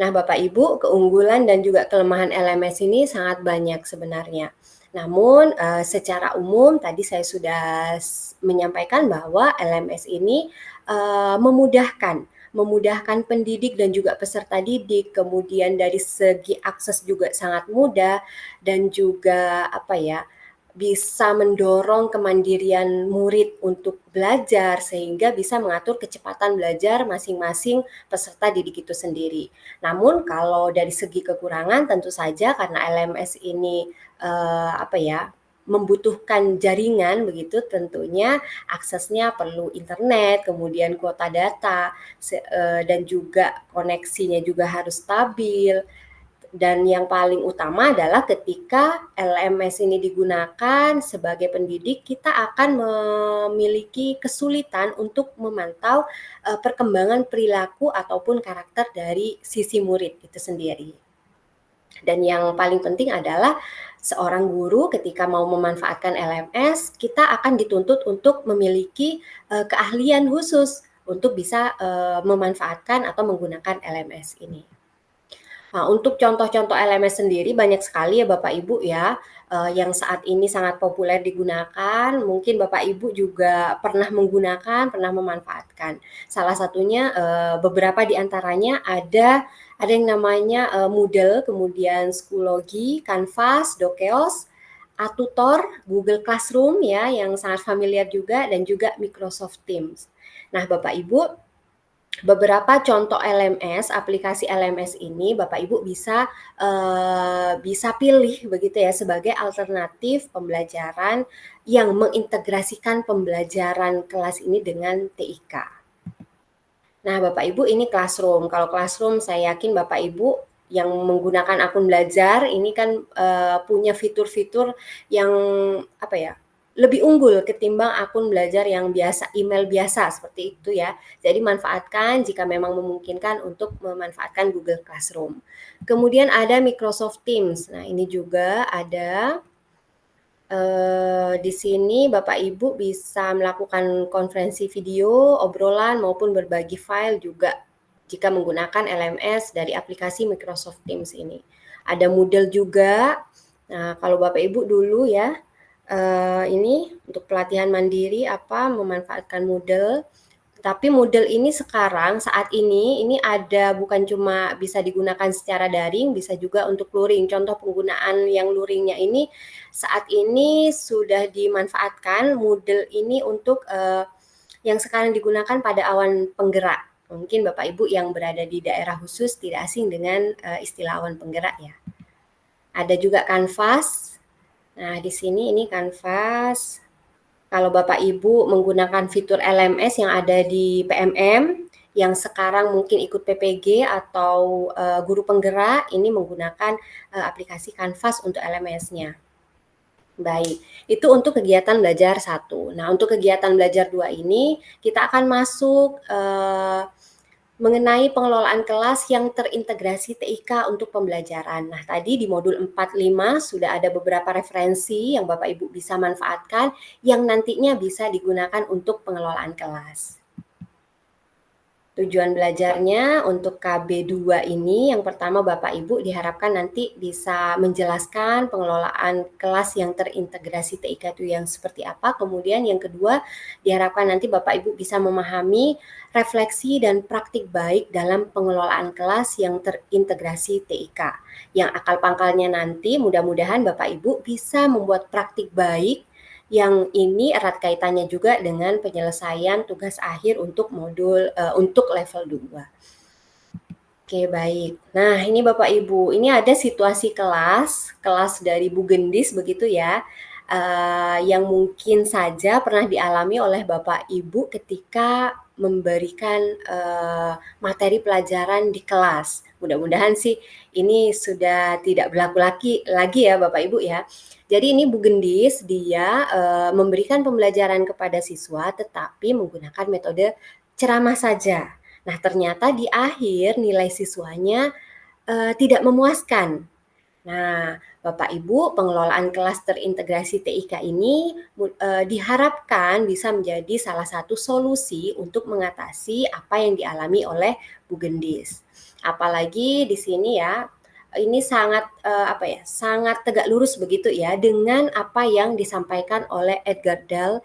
Nah, Bapak Ibu, keunggulan dan juga kelemahan LMS ini sangat banyak sebenarnya. Namun, secara umum tadi saya sudah menyampaikan bahwa LMS ini memudahkan pendidik dan juga peserta didik, kemudian dari segi akses juga sangat mudah dan juga bisa mendorong kemandirian murid untuk belajar sehingga bisa mengatur kecepatan belajar masing-masing peserta didik itu sendiri. Namun kalau dari segi kekurangan tentu saja karena LMS ini membutuhkan jaringan begitu, tentunya aksesnya perlu internet, kemudian kuota data dan juga koneksinya juga harus stabil. Dan yang paling utama adalah ketika LMS ini digunakan sebagai pendidik, kita akan memiliki kesulitan untuk memantau perkembangan perilaku ataupun karakter dari sisi murid itu sendiri. Dan yang paling penting adalah seorang guru ketika mau memanfaatkan LMS, kita akan dituntut untuk memiliki keahlian khusus untuk bisa memanfaatkan atau menggunakan LMS ini. Nah, untuk contoh-contoh LMS sendiri banyak sekali ya Bapak Ibu ya, yang saat ini sangat populer digunakan, mungkin Bapak Ibu juga pernah menggunakan, pernah memanfaatkan. Salah satunya beberapa di antaranya ada yang namanya Moodle, kemudian Schoology, Canvas, Dokeos, Atutor, Google Classroom ya yang sangat familiar juga dan juga Microsoft Teams. Nah, Bapak Ibu, beberapa contoh LMS, aplikasi LMS ini Bapak Ibu bisa pilih begitu ya sebagai alternatif pembelajaran yang mengintegrasikan pembelajaran kelas ini dengan TIK. Nah, Bapak Ibu ini Classroom. Kalau Classroom saya yakin Bapak Ibu yang menggunakan akun belajar ini kan punya fitur-fitur yang lebih unggul ketimbang akun belajar yang biasa, email biasa seperti itu ya. Jadi manfaatkan jika memang memungkinkan untuk memanfaatkan Google Classroom. Kemudian ada Microsoft Teams. Nah, ini juga ada di sini Bapak Ibu bisa melakukan konferensi video, obrolan maupun berbagi file juga jika menggunakan LMS dari aplikasi Microsoft Teams ini. Ada Moodle juga. Nah, kalau Bapak Ibu dulu ya ini untuk pelatihan mandiri memanfaatkan Moodle. Tapi Moodle ini sekarang saat ini ada bukan cuma bisa digunakan secara daring, bisa juga untuk luring. Contoh penggunaan yang luringnya ini saat ini sudah dimanfaatkan Moodle ini untuk yang sekarang digunakan pada awan penggerak. Mungkin Bapak Ibu yang berada di daerah khusus tidak asing dengan istilah awan penggerak ya. Ada juga Canvas. Nah, di sini ini Canvas. Kalau Bapak Ibu menggunakan fitur LMS yang ada di PMM, yang sekarang mungkin ikut PPG atau guru penggerak, ini menggunakan aplikasi Canvas untuk LMS-nya. Baik, itu untuk kegiatan belajar 1. Nah, untuk kegiatan belajar 2 ini, kita akan masuk mengenai pengelolaan kelas yang terintegrasi TIK untuk pembelajaran. Nah, tadi di modul 4-5 sudah ada beberapa referensi yang Bapak Ibu bisa manfaatkan yang nantinya bisa digunakan untuk pengelolaan kelas. Tujuan belajarnya untuk KB2 ini yang pertama Bapak Ibu diharapkan nanti bisa menjelaskan pengelolaan kelas yang terintegrasi TIK itu yang seperti apa. Kemudian yang kedua diharapkan nanti Bapak Ibu bisa memahami refleksi dan praktik baik dalam pengelolaan kelas yang terintegrasi TIK. Yang akal pangkalnya nanti mudah-mudahan Bapak Ibu bisa membuat praktik baik yang ini erat kaitannya juga dengan penyelesaian tugas akhir untuk modul untuk level 2. Oke, baik. Nah, ini Bapak Ibu, ini ada situasi kelas dari Bu Gendis begitu ya. Yang mungkin saja pernah dialami oleh Bapak Ibu ketika memberikan materi pelajaran di kelas. Mudah-mudahan sih ini sudah tidak berlaku lagi ya Bapak Ibu ya. Jadi ini Bu Gendis, dia memberikan pembelajaran kepada siswa tetapi menggunakan metode ceramah saja. Nah, ternyata di akhir nilai siswanya tidak memuaskan. Nah, Bapak Ibu, pengelolaan kelas terintegrasi TIK ini diharapkan bisa menjadi salah satu solusi untuk mengatasi apa yang dialami oleh Bu Gendis. Apalagi di sini ya, ini sangat sangat tegak lurus begitu ya dengan apa yang disampaikan oleh Edgar Dahl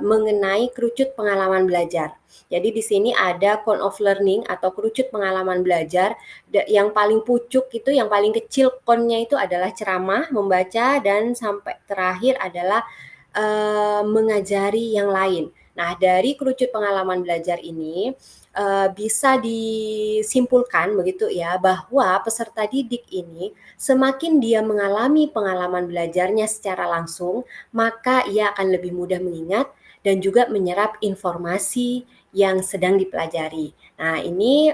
mengenai kerucut pengalaman belajar. Jadi di sini ada cone of learning atau kerucut pengalaman belajar. Yang paling pucuk itu, yang paling kecil cone-nya itu adalah ceramah, membaca, dan sampai terakhir adalah mengajari yang lain. Nah, dari kerucut pengalaman belajar ini bisa disimpulkan begitu ya, bahwa peserta didik ini semakin dia mengalami pengalaman belajarnya secara langsung, maka ia akan lebih mudah mengingat dan juga menyerap informasi yang sedang dipelajari. Nah, ini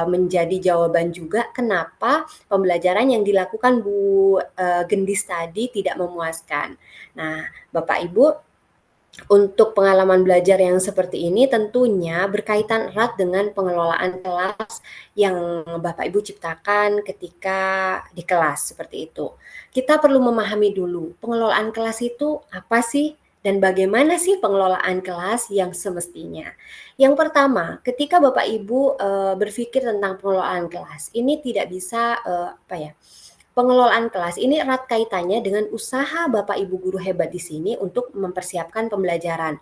menjadi jawaban juga kenapa pembelajaran yang dilakukan Bu Gendis tadi tidak memuaskan. Nah, Bapak Ibu, untuk pengalaman belajar yang seperti ini tentunya berkaitan erat dengan pengelolaan kelas yang Bapak Ibu ciptakan ketika di kelas seperti itu. Kita perlu memahami dulu pengelolaan kelas itu apa sih dan bagaimana sih pengelolaan kelas yang semestinya. Yang pertama, ketika Bapak Ibu berpikir tentang pengelolaan kelas, ini tidak bisa pengelolaan kelas ini erat kaitannya dengan usaha Bapak Ibu guru hebat di sini untuk mempersiapkan pembelajaran.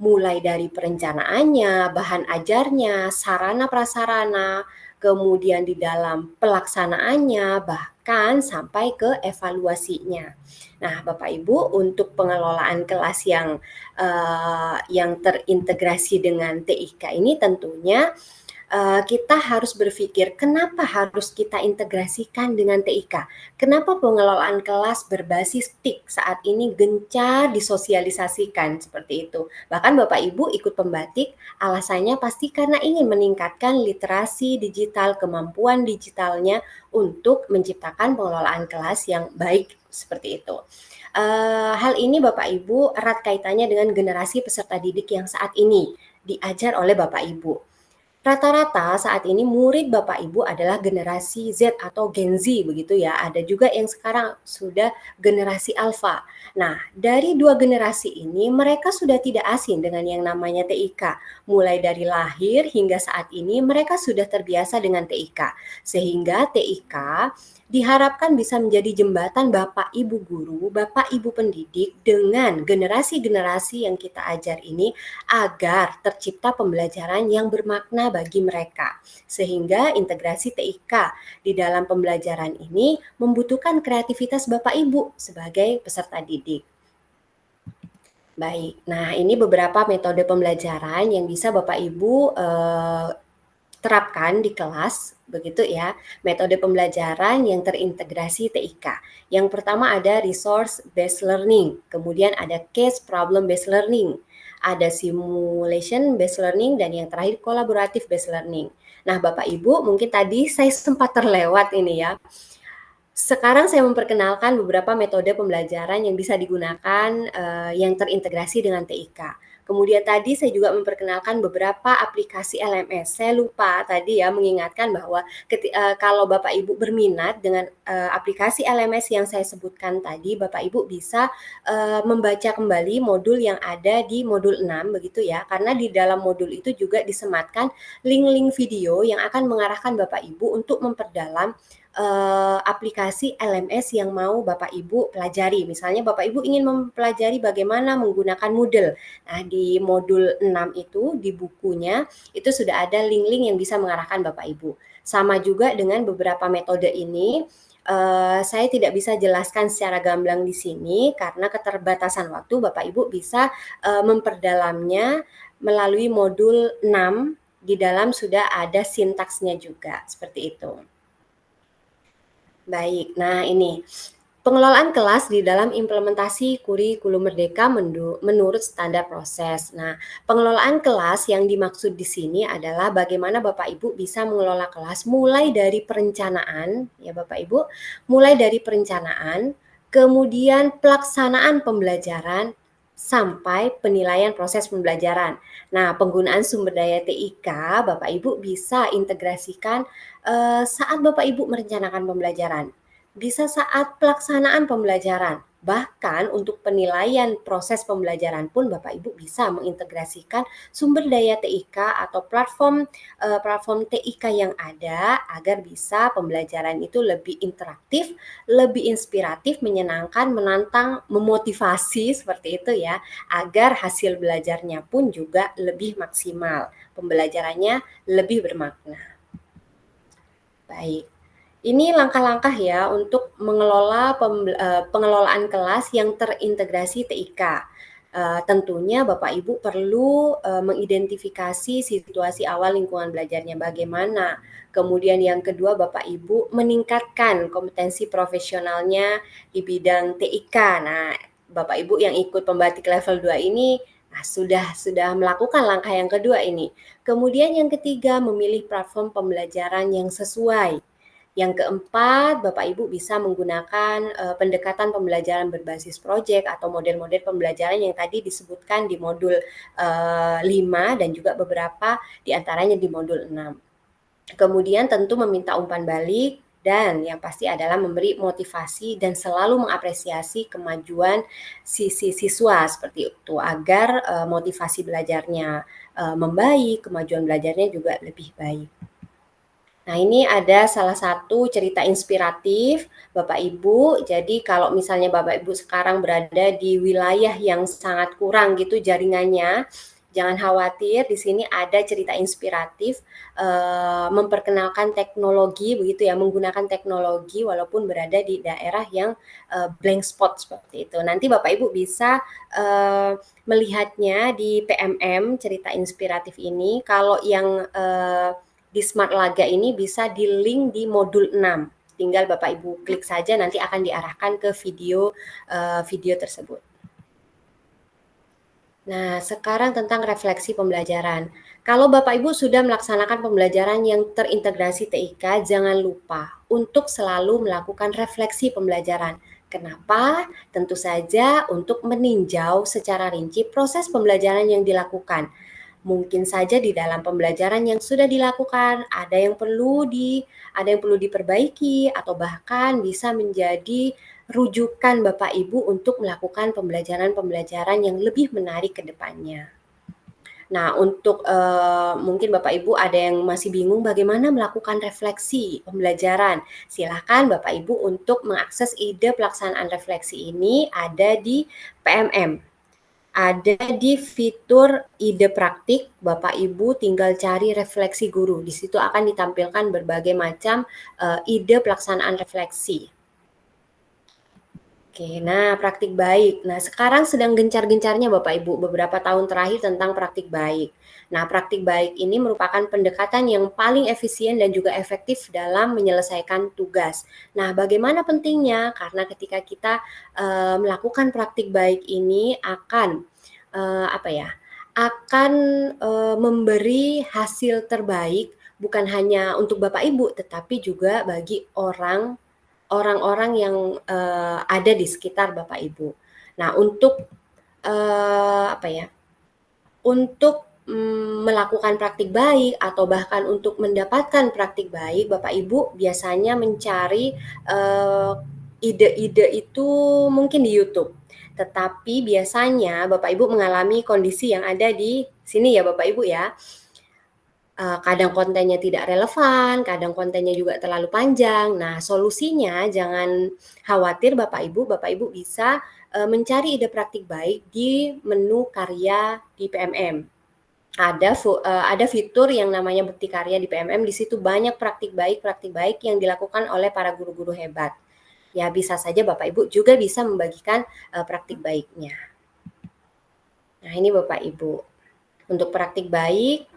Mulai dari perencanaannya, bahan ajarnya, sarana prasarana, kemudian di dalam pelaksanaannya, bahkan sampai ke evaluasinya. Nah, Bapak Ibu, untuk pengelolaan kelas yang terintegrasi dengan TIK ini tentunya kita harus berpikir kenapa harus kita integrasikan dengan TIK. Kenapa pengelolaan kelas berbasis TIK saat ini gencar disosialisasikan seperti itu. Bahkan Bapak Ibu ikut pembatik alasannya pasti karena ingin meningkatkan literasi digital, kemampuan digitalnya untuk menciptakan pengelolaan kelas yang baik seperti itu. Hal ini Bapak Ibu erat kaitannya dengan generasi peserta didik yang saat ini diajar oleh Bapak Ibu. Rata-rata saat ini murid Bapak Ibu adalah generasi Z atau Gen Z begitu ya. Ada juga yang sekarang sudah generasi Alpha. Nah, dari dua generasi ini mereka sudah tidak asing dengan yang namanya TIK. Mulai dari lahir hingga saat ini mereka sudah terbiasa dengan TIK. Sehingga TIK diharapkan bisa menjadi jembatan Bapak Ibu guru, Bapak Ibu pendidik dengan generasi-generasi yang kita ajar ini agar tercipta pembelajaran yang bermakna bagi mereka. Sehingga integrasi TIK di dalam pembelajaran ini membutuhkan kreativitas Bapak Ibu sebagai peserta didik. Baik, nah ini beberapa metode pembelajaran yang bisa Bapak Ibu terapkan di kelas, begitu ya, metode pembelajaran yang terintegrasi TIK. Yang pertama ada resource based learning, kemudian ada case problem based learning, ada simulation based learning, dan yang terakhir collaborative based learning. Nah, Bapak Ibu, mungkin tadi saya sempat terlewat ini ya. Sekarang saya memperkenalkan beberapa metode pembelajaran yang bisa digunakan yang terintegrasi dengan TIK. Kemudian tadi saya juga memperkenalkan beberapa aplikasi LMS. Saya lupa tadi ya mengingatkan bahwa kalau Bapak Ibu berminat dengan aplikasi LMS yang saya sebutkan tadi, Bapak Ibu bisa membaca kembali modul yang ada di modul 6 begitu ya. Karena di dalam modul itu juga disematkan link-link video yang akan mengarahkan Bapak Ibu untuk memperdalam aplikasi LMS yang mau Bapak Ibu pelajari. Misalnya Bapak Ibu ingin mempelajari bagaimana menggunakan Moodle. Nah, di modul 6 itu di bukunya itu sudah ada link-link yang bisa mengarahkan Bapak Ibu. Sama juga dengan beberapa metode ini saya tidak bisa jelaskan secara gamblang di sini karena keterbatasan waktu. Bapak Ibu bisa memperdalamnya melalui modul 6, di dalam sudah ada sintaksnya juga seperti itu. Baik, nah ini pengelolaan kelas di dalam implementasi kurikulum merdeka menurut standar proses. Nah, pengelolaan kelas yang dimaksud di sini adalah bagaimana Bapak Ibu bisa mengelola kelas mulai dari perencanaan, ya Bapak Ibu, mulai dari perencanaan, kemudian pelaksanaan pembelajaran, sampai penilaian proses pembelajaran. Nah, penggunaan sumber daya TIK, Bapak Ibu bisa integrasikan saat Bapak Ibu merencanakan pembelajaran, bisa saat pelaksanaan pembelajaran, bahkan untuk penilaian proses pembelajaran pun Bapak Ibu bisa mengintegrasikan sumber daya TIK atau platform TIK yang ada agar bisa pembelajaran itu lebih interaktif, lebih inspiratif, menyenangkan, menantang, memotivasi seperti itu ya, agar hasil belajarnya pun juga lebih maksimal, pembelajarannya lebih bermakna. Baik. Ini langkah-langkah ya untuk mengelola pengelolaan kelas yang terintegrasi TIK. Tentunya Bapak Ibu perlu mengidentifikasi situasi awal lingkungan belajarnya bagaimana. Kemudian yang kedua Bapak Ibu meningkatkan kompetensi profesionalnya di bidang TIK. Nah, Bapak Ibu yang ikut pembatik level 2 ini sudah melakukan langkah yang kedua ini. Kemudian yang ketiga memilih platform pembelajaran yang sesuai. Yang keempat, Bapak Ibu bisa menggunakan pendekatan pembelajaran berbasis proyek atau model-model pembelajaran yang tadi disebutkan di modul 5 dan juga beberapa diantaranya di modul 6. Kemudian tentu meminta umpan balik dan yang pasti adalah memberi motivasi dan selalu mengapresiasi kemajuan siswa seperti itu agar motivasi belajarnya membaik, kemajuan belajarnya juga lebih baik. Nah, ini ada salah satu cerita inspiratif Bapak Ibu. Jadi kalau misalnya Bapak Ibu sekarang berada di wilayah yang sangat kurang gitu jaringannya, jangan khawatir, di sini ada cerita inspiratif memperkenalkan teknologi begitu ya, menggunakan teknologi walaupun berada di daerah yang blank spot seperti itu. Nanti Bapak Ibu bisa melihatnya di PMM cerita inspiratif ini. Kalau yang di Smart Laga ini bisa di link di modul 6. Tinggal Bapak Ibu klik saja, nanti akan diarahkan ke video tersebut. Nah, sekarang tentang refleksi pembelajaran. Kalau Bapak Ibu sudah melaksanakan pembelajaran yang terintegrasi TIK, jangan lupa untuk selalu melakukan refleksi pembelajaran. Kenapa? Tentu saja untuk meninjau secara rinci proses pembelajaran yang dilakukan. Mungkin saja di dalam pembelajaran yang sudah dilakukan ada yang perlu diperbaiki atau bahkan bisa menjadi rujukan Bapak Ibu untuk melakukan pembelajaran yang lebih menarik ke depannya. Nah, untuk mungkin Bapak Ibu ada yang masih bingung bagaimana melakukan refleksi pembelajaran. Silakan Bapak Ibu untuk mengakses ide pelaksanaan refleksi ini ada di PMM. Ada di fitur ide praktik, Bapak Ibu tinggal cari refleksi guru. Di situ akan ditampilkan berbagai macam ide pelaksanaan refleksi. Oke, nah praktik baik. Nah, sekarang sedang gencar-gencarnya Bapak Ibu beberapa tahun terakhir tentang praktik baik. Nah, praktik baik ini merupakan pendekatan yang paling efisien dan juga efektif dalam menyelesaikan tugas. Nah, bagaimana pentingnya? Karena ketika kita melakukan praktik baik ini akan memberi hasil terbaik bukan hanya untuk Bapak Ibu, tetapi juga bagi orang-orang yang ada di sekitar Bapak Ibu. Nah, untuk melakukan praktik baik atau bahkan untuk mendapatkan praktik baik, Bapak Ibu biasanya mencari ide-ide itu mungkin di YouTube. Tetapi biasanya Bapak Ibu mengalami kondisi yang ada di sini ya Bapak Ibu ya. Kadang kontennya tidak relevan, kadang kontennya juga terlalu panjang. Nah, solusinya jangan khawatir Bapak Ibu bisa mencari ide praktik baik di menu karya di PMM. Ada fitur yang namanya bukti karya di PMM, di situ banyak praktik baik yang dilakukan oleh para guru-guru hebat. Ya, bisa saja Bapak Ibu juga bisa membagikan praktik baiknya. Nah, ini Bapak Ibu. Untuk praktik baik,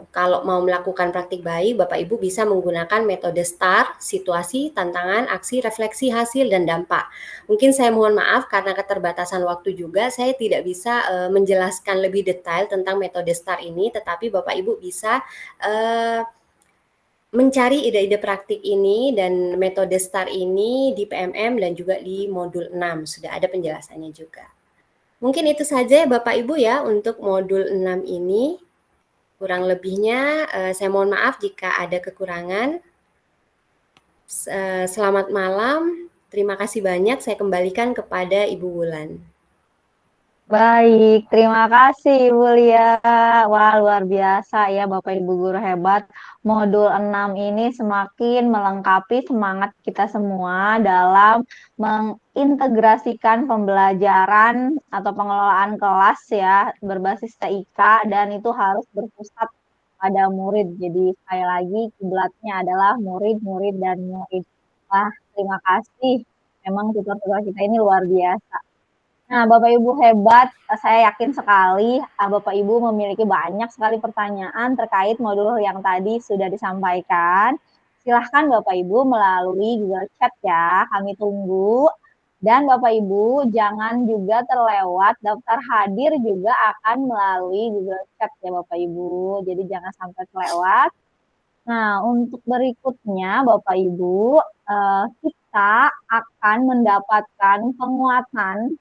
kalau mau melakukan praktik baik, Bapak Ibu bisa menggunakan metode STAR, situasi, tantangan, aksi, refleksi, hasil, dan dampak. Mungkin saya mohon maaf karena keterbatasan waktu juga, saya tidak bisa menjelaskan lebih detail tentang metode STAR ini, tetapi Bapak Ibu bisa mencari ide-ide praktik ini dan metode STAR ini di PMM dan juga di modul 6, sudah ada penjelasannya juga. Mungkin itu saja ya Bapak Ibu ya untuk modul 6 ini. Kurang lebihnya saya mohon maaf jika ada kekurangan. Selamat malam, terima kasih banyak. Saya kembalikan kepada Ibu Wulan. Baik, terima kasih Ibu Lia. Wah, luar biasa ya Bapak Ibu guru hebat. Modul 6 ini semakin melengkapi semangat kita semua dalam mengintegrasikan pembelajaran atau pengelolaan kelas ya berbasis TIK dan itu harus berpusat pada murid. Jadi sekali lagi kiblatnya adalah murid, murid, dan murid. Wah, terima kasih. Memang tutor-tutor kita ini luar biasa. Nah, Bapak Ibu hebat, saya yakin sekali Bapak Ibu memiliki banyak sekali pertanyaan terkait modul yang tadi sudah disampaikan. Silahkan Bapak Ibu melalui Google Chat ya, kami tunggu. Dan Bapak Ibu jangan juga terlewat, daftar hadir juga akan melalui Google Chat ya Bapak Ibu. Jadi jangan sampai terlewat. Nah, untuk berikutnya Bapak Ibu, kita akan mendapatkan penguatan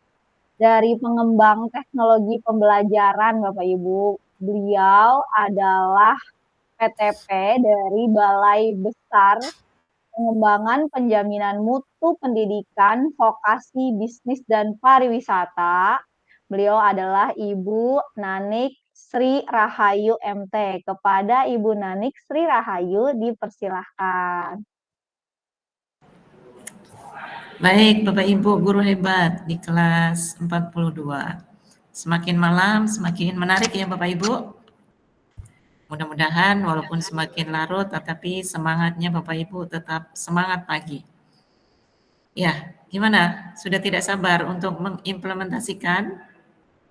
dari pengembang teknologi pembelajaran Bapak Ibu. Beliau adalah PTP dari Balai Besar Pengembangan Penjaminan Mutu Pendidikan, Vokasi, Bisnis, dan Pariwisata. Beliau adalah Ibu Nanik Sri Rahayu MT. Kepada Ibu Nanik Sri Rahayu dipersilahkan. Baik, Bapak Ibu guru hebat di kelas 42. Semakin malam semakin menarik ya Bapak Ibu. Mudah-mudahan walaupun semakin larut tetapi semangatnya Bapak Ibu tetap semangat pagi. Ya, gimana? Sudah tidak sabar untuk mengimplementasikan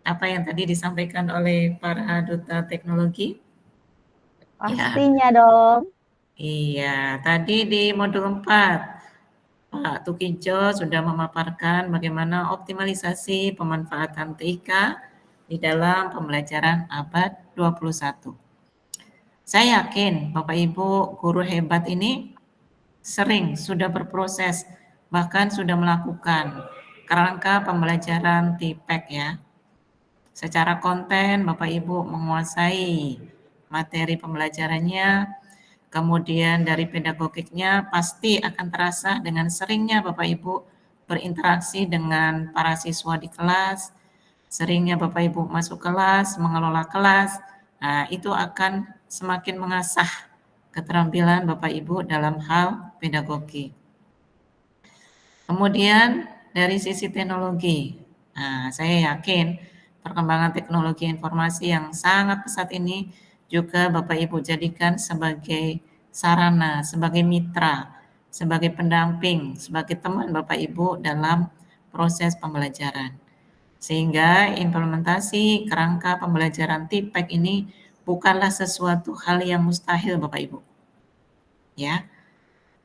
apa yang tadi disampaikan oleh para duta teknologi? Pastinya dong. Iya, tadi di modul 4 Pak Tukijo sudah memaparkan bagaimana optimalisasi pemanfaatan TIK di dalam pembelajaran abad 21. Saya yakin Bapak Ibu guru hebat ini sering sudah berproses, bahkan sudah melakukan kerangka pembelajaran TIPEK ya. Secara konten Bapak Ibu menguasai materi pembelajarannya, kemudian dari pedagogiknya pasti akan terasa dengan seringnya Bapak Ibu berinteraksi dengan para siswa di kelas, seringnya Bapak Ibu masuk kelas, mengelola kelas, nah itu akan semakin mengasah keterampilan Bapak Ibu dalam hal pedagogi. Kemudian dari sisi teknologi, nah saya yakin perkembangan teknologi informasi yang sangat pesat ini juga Bapak Ibu jadikan sebagai sarana, sebagai mitra, sebagai pendamping, sebagai teman Bapak Ibu dalam proses pembelajaran. Sehingga implementasi kerangka pembelajaran TIPEK ini bukanlah sesuatu hal yang mustahil Bapak Ibu. Ya.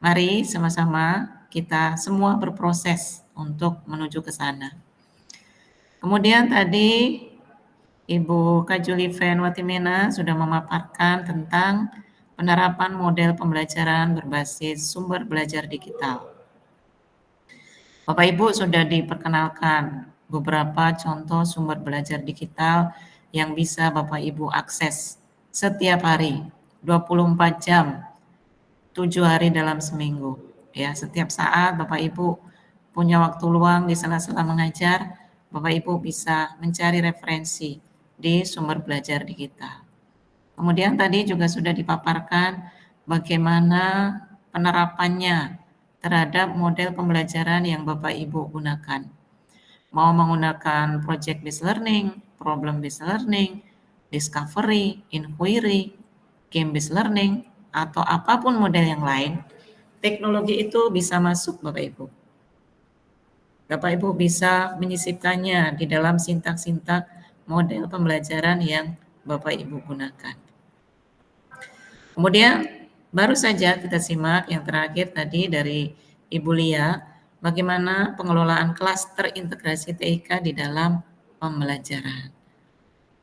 Mari sama-sama kita semua berproses untuk menuju ke sana. Kemudian tadi Ibu Kak Juliven Watimena sudah memaparkan tentang penerapan model pembelajaran berbasis sumber belajar digital. Bapak Ibu sudah diperkenalkan beberapa contoh sumber belajar digital yang bisa Bapak Ibu akses setiap hari, 24 jam, 7 hari dalam seminggu. Ya, setiap saat Bapak Ibu punya waktu luang di sela-sela mengajar, Bapak Ibu bisa mencari referensi di sumber belajar digital. Kemudian tadi juga sudah dipaparkan bagaimana penerapannya terhadap model pembelajaran yang Bapak Ibu gunakan. Mau menggunakan project based learning, problem based learning, discovery, inquiry, game based learning, atau apapun model yang lain, teknologi itu bisa masuk Bapak Ibu. Bapak Ibu bisa menyisipkannya di dalam sintak-sintak model pembelajaran yang Bapak Ibu gunakan. Kemudian baru saja kita simak yang terakhir tadi dari Ibu Lia, bagaimana pengelolaan kelas terintegrasi TIK di dalam pembelajaran.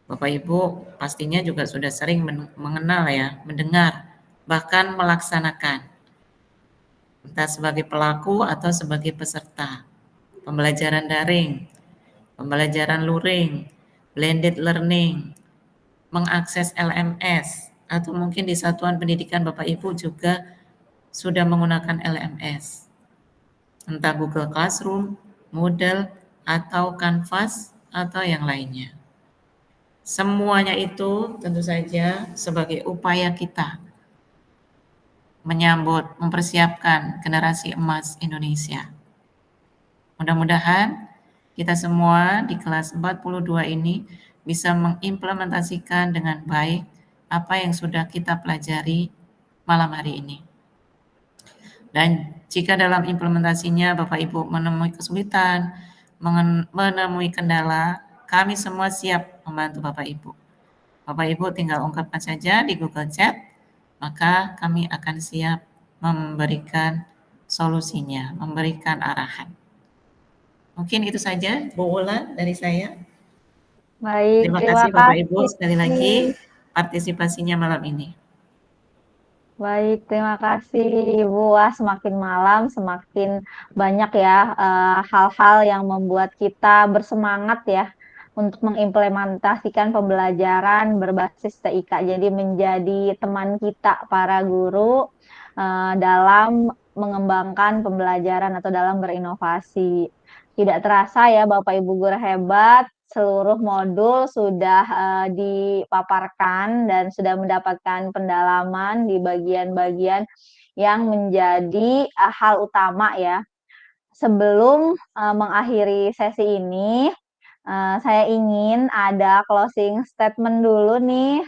Bapak Ibu pastinya juga sudah sering mengenal ya, mendengar, bahkan melaksanakan. Entah sebagai pelaku atau sebagai peserta pembelajaran daring pembelajaran luring, blended learning, mengakses LMS, atau mungkin di satuan pendidikan Bapak Ibu juga sudah menggunakan LMS, entah Google Classroom, Moodle, atau Canvas, atau yang lainnya. Semuanya itu tentu saja sebagai upaya kita menyambut, mempersiapkan generasi emas Indonesia. Mudah-mudahan kita semua di kelas 42 ini bisa mengimplementasikan dengan baik apa yang sudah kita pelajari malam hari ini. Dan jika dalam implementasinya Bapak Ibu menemui kesulitan, menemui kendala, kami semua siap membantu Bapak Ibu. Bapak Ibu tinggal ungkapkan saja di Google Chat, maka kami akan siap memberikan solusinya, memberikan arahan. Mungkin itu saja, Bu Wulan, dari saya. Baik, Terima terima kasih Bapak Ibu kasih. sekali lagi partisipasinya malam ini. Baik, terima kasih Ibu. Wah, semakin malam semakin banyak ya hal-hal yang membuat kita bersemangat ya untuk mengimplementasikan pembelajaran berbasis TIK. Jadi menjadi teman kita para guru dalam mengembangkan pembelajaran atau dalam berinovasi. Tidak terasa ya Bapak Ibu guru hebat, seluruh modul sudah dipaparkan dan sudah mendapatkan pendalaman di bagian-bagian yang menjadi hal utama ya. Sebelum mengakhiri sesi ini, saya ingin ada closing statement dulu nih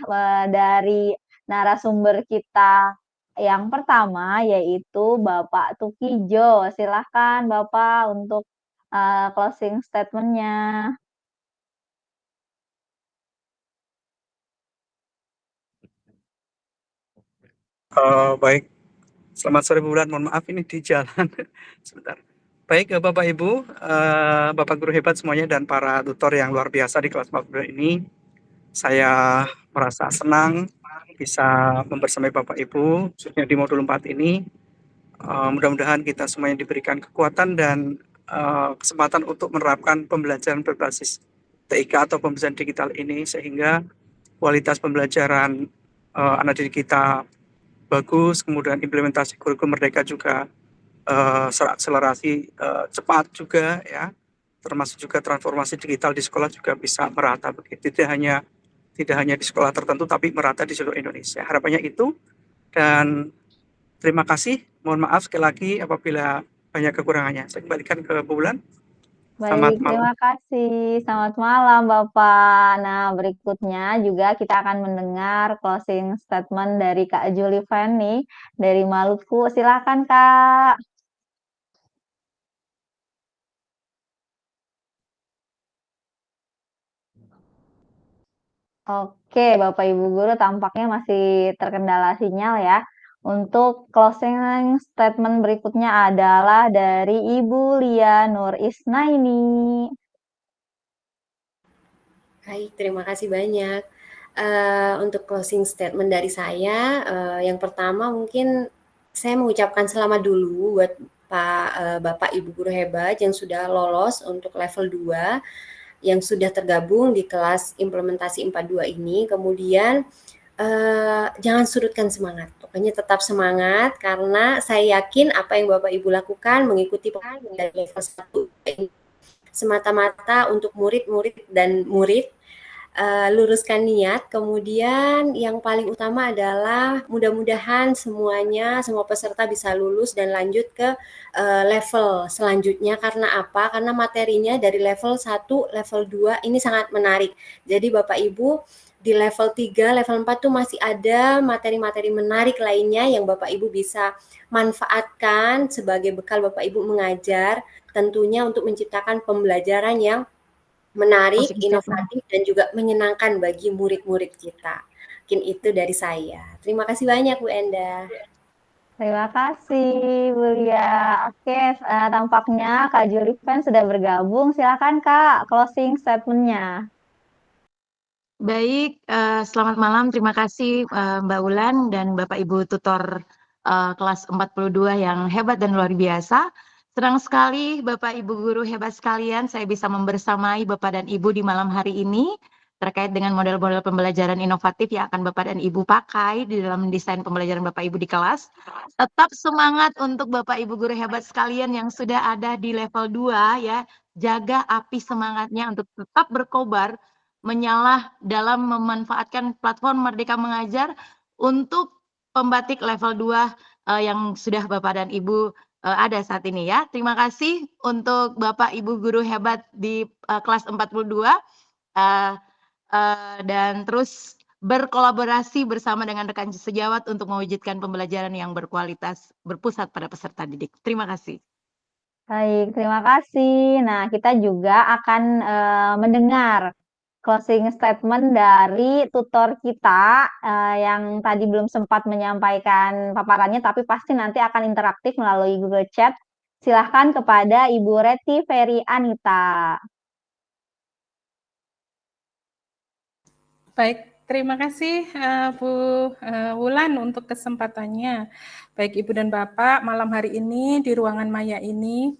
dari narasumber kita yang pertama, yaitu Bapak Tukijo. Silahkan Bapak untuk closing statement-nya. Baik, selamat sore Bu Wulan. Mohon maaf ini di jalan sebentar. Baik, Bapak Ibu, Bapak guru hebat semuanya dan para tutor yang luar biasa di kelas 42 ini, saya merasa senang bisa membersamai Bapak Ibu, khususnya di modul 4 ini. Mudah-mudahan kita semuanya diberikan kekuatan dan kesempatan untuk menerapkan pembelajaran berbasis TIK atau pembelajaran digital ini, sehingga kualitas pembelajaran anak didik kita bagus, kemudian implementasi kurikulum Merdeka juga akselerasi cepat juga ya, termasuk juga transformasi digital di sekolah juga bisa merata begitu, tidak hanya di sekolah tertentu tapi merata di seluruh Indonesia. Harapannya itu, dan terima kasih. Mohon maaf sekali lagi apabila banyak kekurangannya. Saya kembalikan ke Bu Wulan. Baik, terima kasih. Selamat malam, Bapak. Nah, berikutnya juga kita akan mendengar closing statement dari Kak Julie Fanny dari Maluku. Silakan, Kak. Oke, Bapak Ibu guru tampaknya masih terkendala sinyal ya. Untuk closing statement berikutnya adalah dari Ibu Lia Nur Isnaini. Baik, terima kasih banyak. Untuk closing statement dari saya, yang pertama mungkin saya mengucapkan selamat dulu buat Bapak Ibu guru hebat yang sudah lolos untuk level 2, yang sudah tergabung di kelas implementasi 42 ini. Kemudian jangan surutkan semangat, pokoknya tetap semangat, karena saya yakin apa yang Bapak Ibu lakukan mengikuti dari level 1 semata-mata untuk murid-murid dan murid, luruskan niat. Kemudian yang paling utama adalah mudah-mudahan semuanya, semua peserta bisa lulus dan lanjut ke level selanjutnya. Karena apa? Karena materinya dari level 1, level 2 ini sangat menarik. Jadi Bapak Ibu di level 3, level 4 tuh masih ada materi-materi menarik lainnya yang Bapak Ibu bisa manfaatkan sebagai bekal Bapak Ibu mengajar, tentunya untuk menciptakan pembelajaran yang menarik, inovatif, dan juga menyenangkan bagi murid-murid kita. Mungkin itu dari saya. Terima kasih banyak Bu Enda. Terima kasih, Bu Lia. Oke, tampaknya Kak Julie Fan sudah bergabung. Silakan Kak, closing statement-nya. Baik, selamat malam. Terima kasih Mbak Wulan dan Bapak Ibu tutor kelas 42 yang hebat dan luar biasa. Senang sekali Bapak Ibu guru hebat sekalian, saya bisa membersamai Bapak dan Ibu di malam hari ini terkait dengan model-model pembelajaran inovatif yang akan Bapak dan Ibu pakai di dalam desain pembelajaran Bapak Ibu di kelas. Tetap semangat untuk Bapak Ibu guru hebat sekalian yang sudah ada di level 2 ya. Jaga api semangatnya untuk tetap berkobar, menyala dalam memanfaatkan platform Merdeka Mengajar untuk pembatik level 2 yang sudah Bapak dan Ibu ada saat ini ya. Terima kasih untuk Bapak Ibu guru hebat di kelas 42 dan terus berkolaborasi bersama dengan rekan sejawat untuk mewujudkan pembelajaran yang berkualitas berpusat pada peserta didik. Terima kasih. Baik, terima kasih. Nah, kita juga akan mendengar closing statement dari tutor kita yang tadi belum sempat menyampaikan paparannya, tapi pasti nanti akan interaktif melalui Google Chat. Silahkan kepada Ibu Reti Ferry Anita. Baik, terima kasih Bu Wulan untuk kesempatannya. Baik Ibu dan Bapak, malam hari ini di ruangan maya ini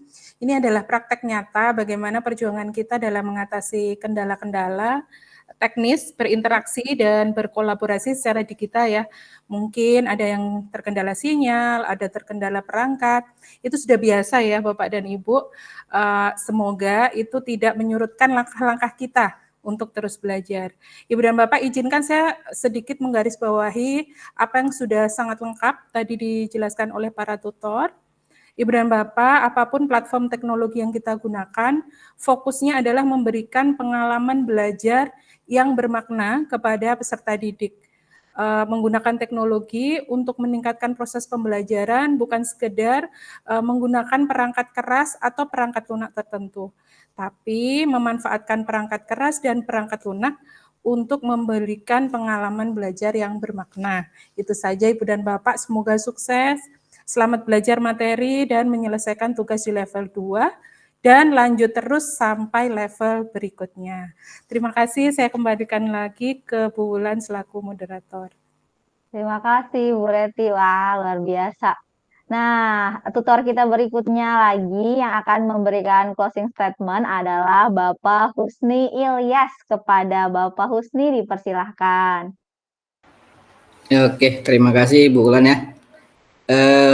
adalah praktek nyata bagaimana perjuangan kita dalam mengatasi kendala-kendala teknis, berinteraksi dan berkolaborasi secara digital ya. Mungkin ada yang terkendala sinyal, ada terkendala perangkat. Itu sudah biasa ya Bapak dan Ibu. Semoga itu tidak menyurutkan langkah-langkah kita untuk terus belajar. Ibu dan Bapak, izinkan saya sedikit menggarisbawahi apa yang sudah sangat lengkap tadi dijelaskan oleh para tutor. Ibu dan Bapak, apapun platform teknologi yang kita gunakan, fokusnya adalah memberikan pengalaman belajar yang bermakna kepada peserta didik. Menggunakan teknologi untuk meningkatkan proses pembelajaran, bukan sekedar menggunakan perangkat keras atau perangkat lunak tertentu, tapi memanfaatkan perangkat keras dan perangkat lunak untuk memberikan pengalaman belajar yang bermakna. Itu saja Ibu dan Bapak, semoga sukses, selamat belajar materi dan menyelesaikan tugas di level 2, dan lanjut terus sampai level berikutnya. Terima kasih, saya kembalikan lagi ke Bu Wulan selaku moderator. Terima kasih Bu Reti, wah luar biasa. Nah, tutor kita berikutnya lagi yang akan memberikan closing statement adalah Bapak Husni Ilyas. Kepada Bapak Husni dipersilahkan. Oke, terima kasih Bu Ulan ya.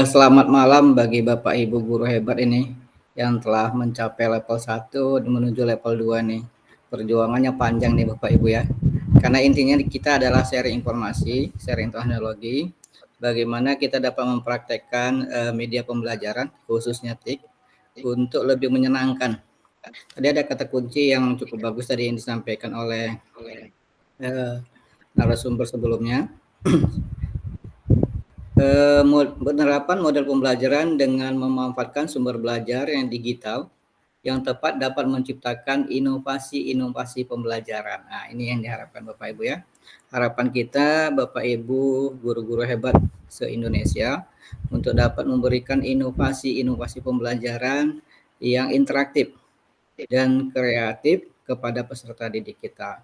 Selamat malam bagi Bapak Ibu guru hebat ini yang telah mencapai level 1 menuju level 2 nih. Perjuangannya panjang nih Bapak Ibu ya. Karena intinya kita adalah sharing informasi, sharing teknologi, bagaimana kita dapat mempraktekkan media pembelajaran, khususnya TIK, untuk lebih menyenangkan. Tadi ada kata kunci yang cukup bagus tadi yang disampaikan oleh narasumber sebelumnya. Penerapan model pembelajaran dengan memanfaatkan sumber belajar yang digital yang tepat dapat menciptakan inovasi-inovasi pembelajaran. Nah, ini yang diharapkan Bapak Ibu ya. Harapan kita Bapak Ibu guru-guru hebat se-Indonesia untuk dapat memberikan inovasi-inovasi pembelajaran yang interaktif dan kreatif kepada peserta didik kita,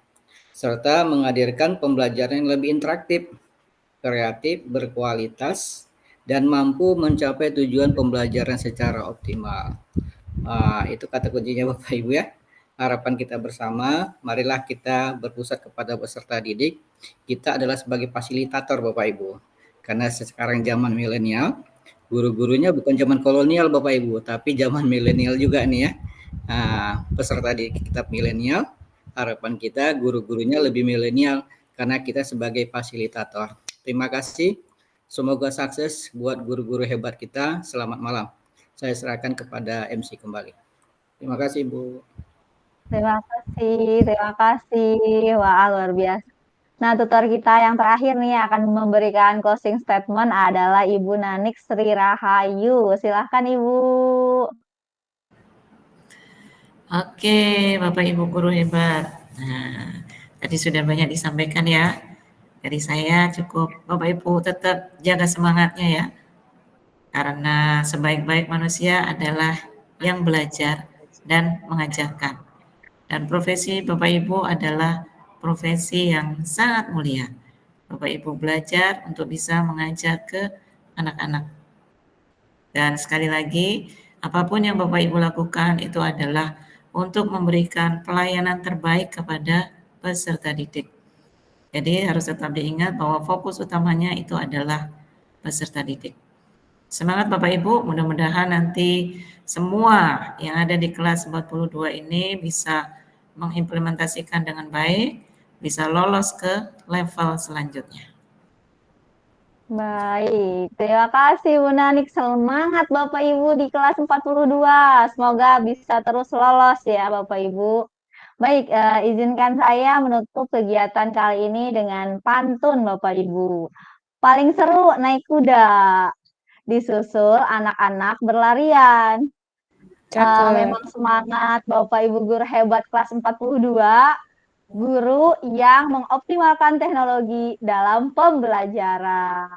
serta menghadirkan pembelajaran yang lebih interaktif, kreatif, berkualitas, dan mampu mencapai tujuan pembelajaran secara optimal. Itu kata kuncinya Bapak Ibu ya. Harapan kita bersama, marilah kita berpusat kepada peserta didik. Kita adalah sebagai fasilitator Bapak Ibu. Karena sekarang zaman milenial, guru-gurunya bukan zaman kolonial Bapak Ibu, tapi zaman milenial juga nih ya. Peserta didik kita milenial, harapan kita guru-gurunya lebih milenial karena kita sebagai fasilitator. Terima kasih. Semoga sukses buat guru-guru hebat kita. Selamat malam. Saya serahkan kepada MC kembali. Terima kasih, Bu. Terima kasih. Wah, luar biasa. Nah, tutor kita yang terakhir nih akan memberikan closing statement adalah Ibu Nanik Sri Rahayu. Silahkan Ibu. Oke, Bapak Ibu guru hebat. Nah, tadi sudah banyak disampaikan ya. Dari saya cukup, Bapak Ibu tetap jaga semangatnya ya. Karena sebaik-baik manusia adalah yang belajar dan mengajarkan. Dan profesi Bapak Ibu adalah profesi yang sangat mulia. Bapak Ibu belajar untuk bisa mengajar ke anak-anak. Dan sekali lagi, Apapun yang Bapak Ibu lakukan itu adalah untuk memberikan pelayanan terbaik kepada peserta didik. Jadi harus tetap diingat bahwa fokus utamanya itu adalah peserta didik. Semangat Bapak Ibu, mudah-mudahan nanti semua yang ada di kelas 42 ini bisa mengimplementasikan dengan baik, bisa lolos ke level selanjutnya. Baik, terima kasih Bu Nanik. Semangat Bapak Ibu di kelas 42. Semoga bisa terus lolos ya Bapak Ibu. Baik, izinkan saya menutup kegiatan kali ini dengan pantun Bapak Ibu. Paling seru naik kuda, disusul anak-anak berlarian. Memang semangat Bapak Ibu guru hebat kelas 42, guru yang mengoptimalkan teknologi dalam pembelajaran.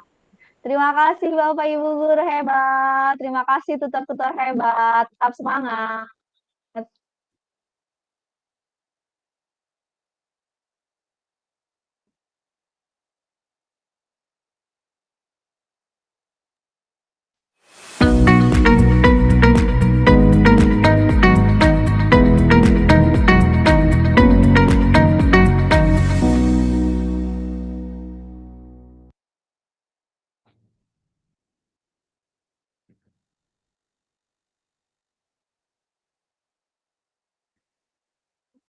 Terima kasih Bapak Ibu guru hebat, terima kasih tutor-tutor hebat, tetap semangat.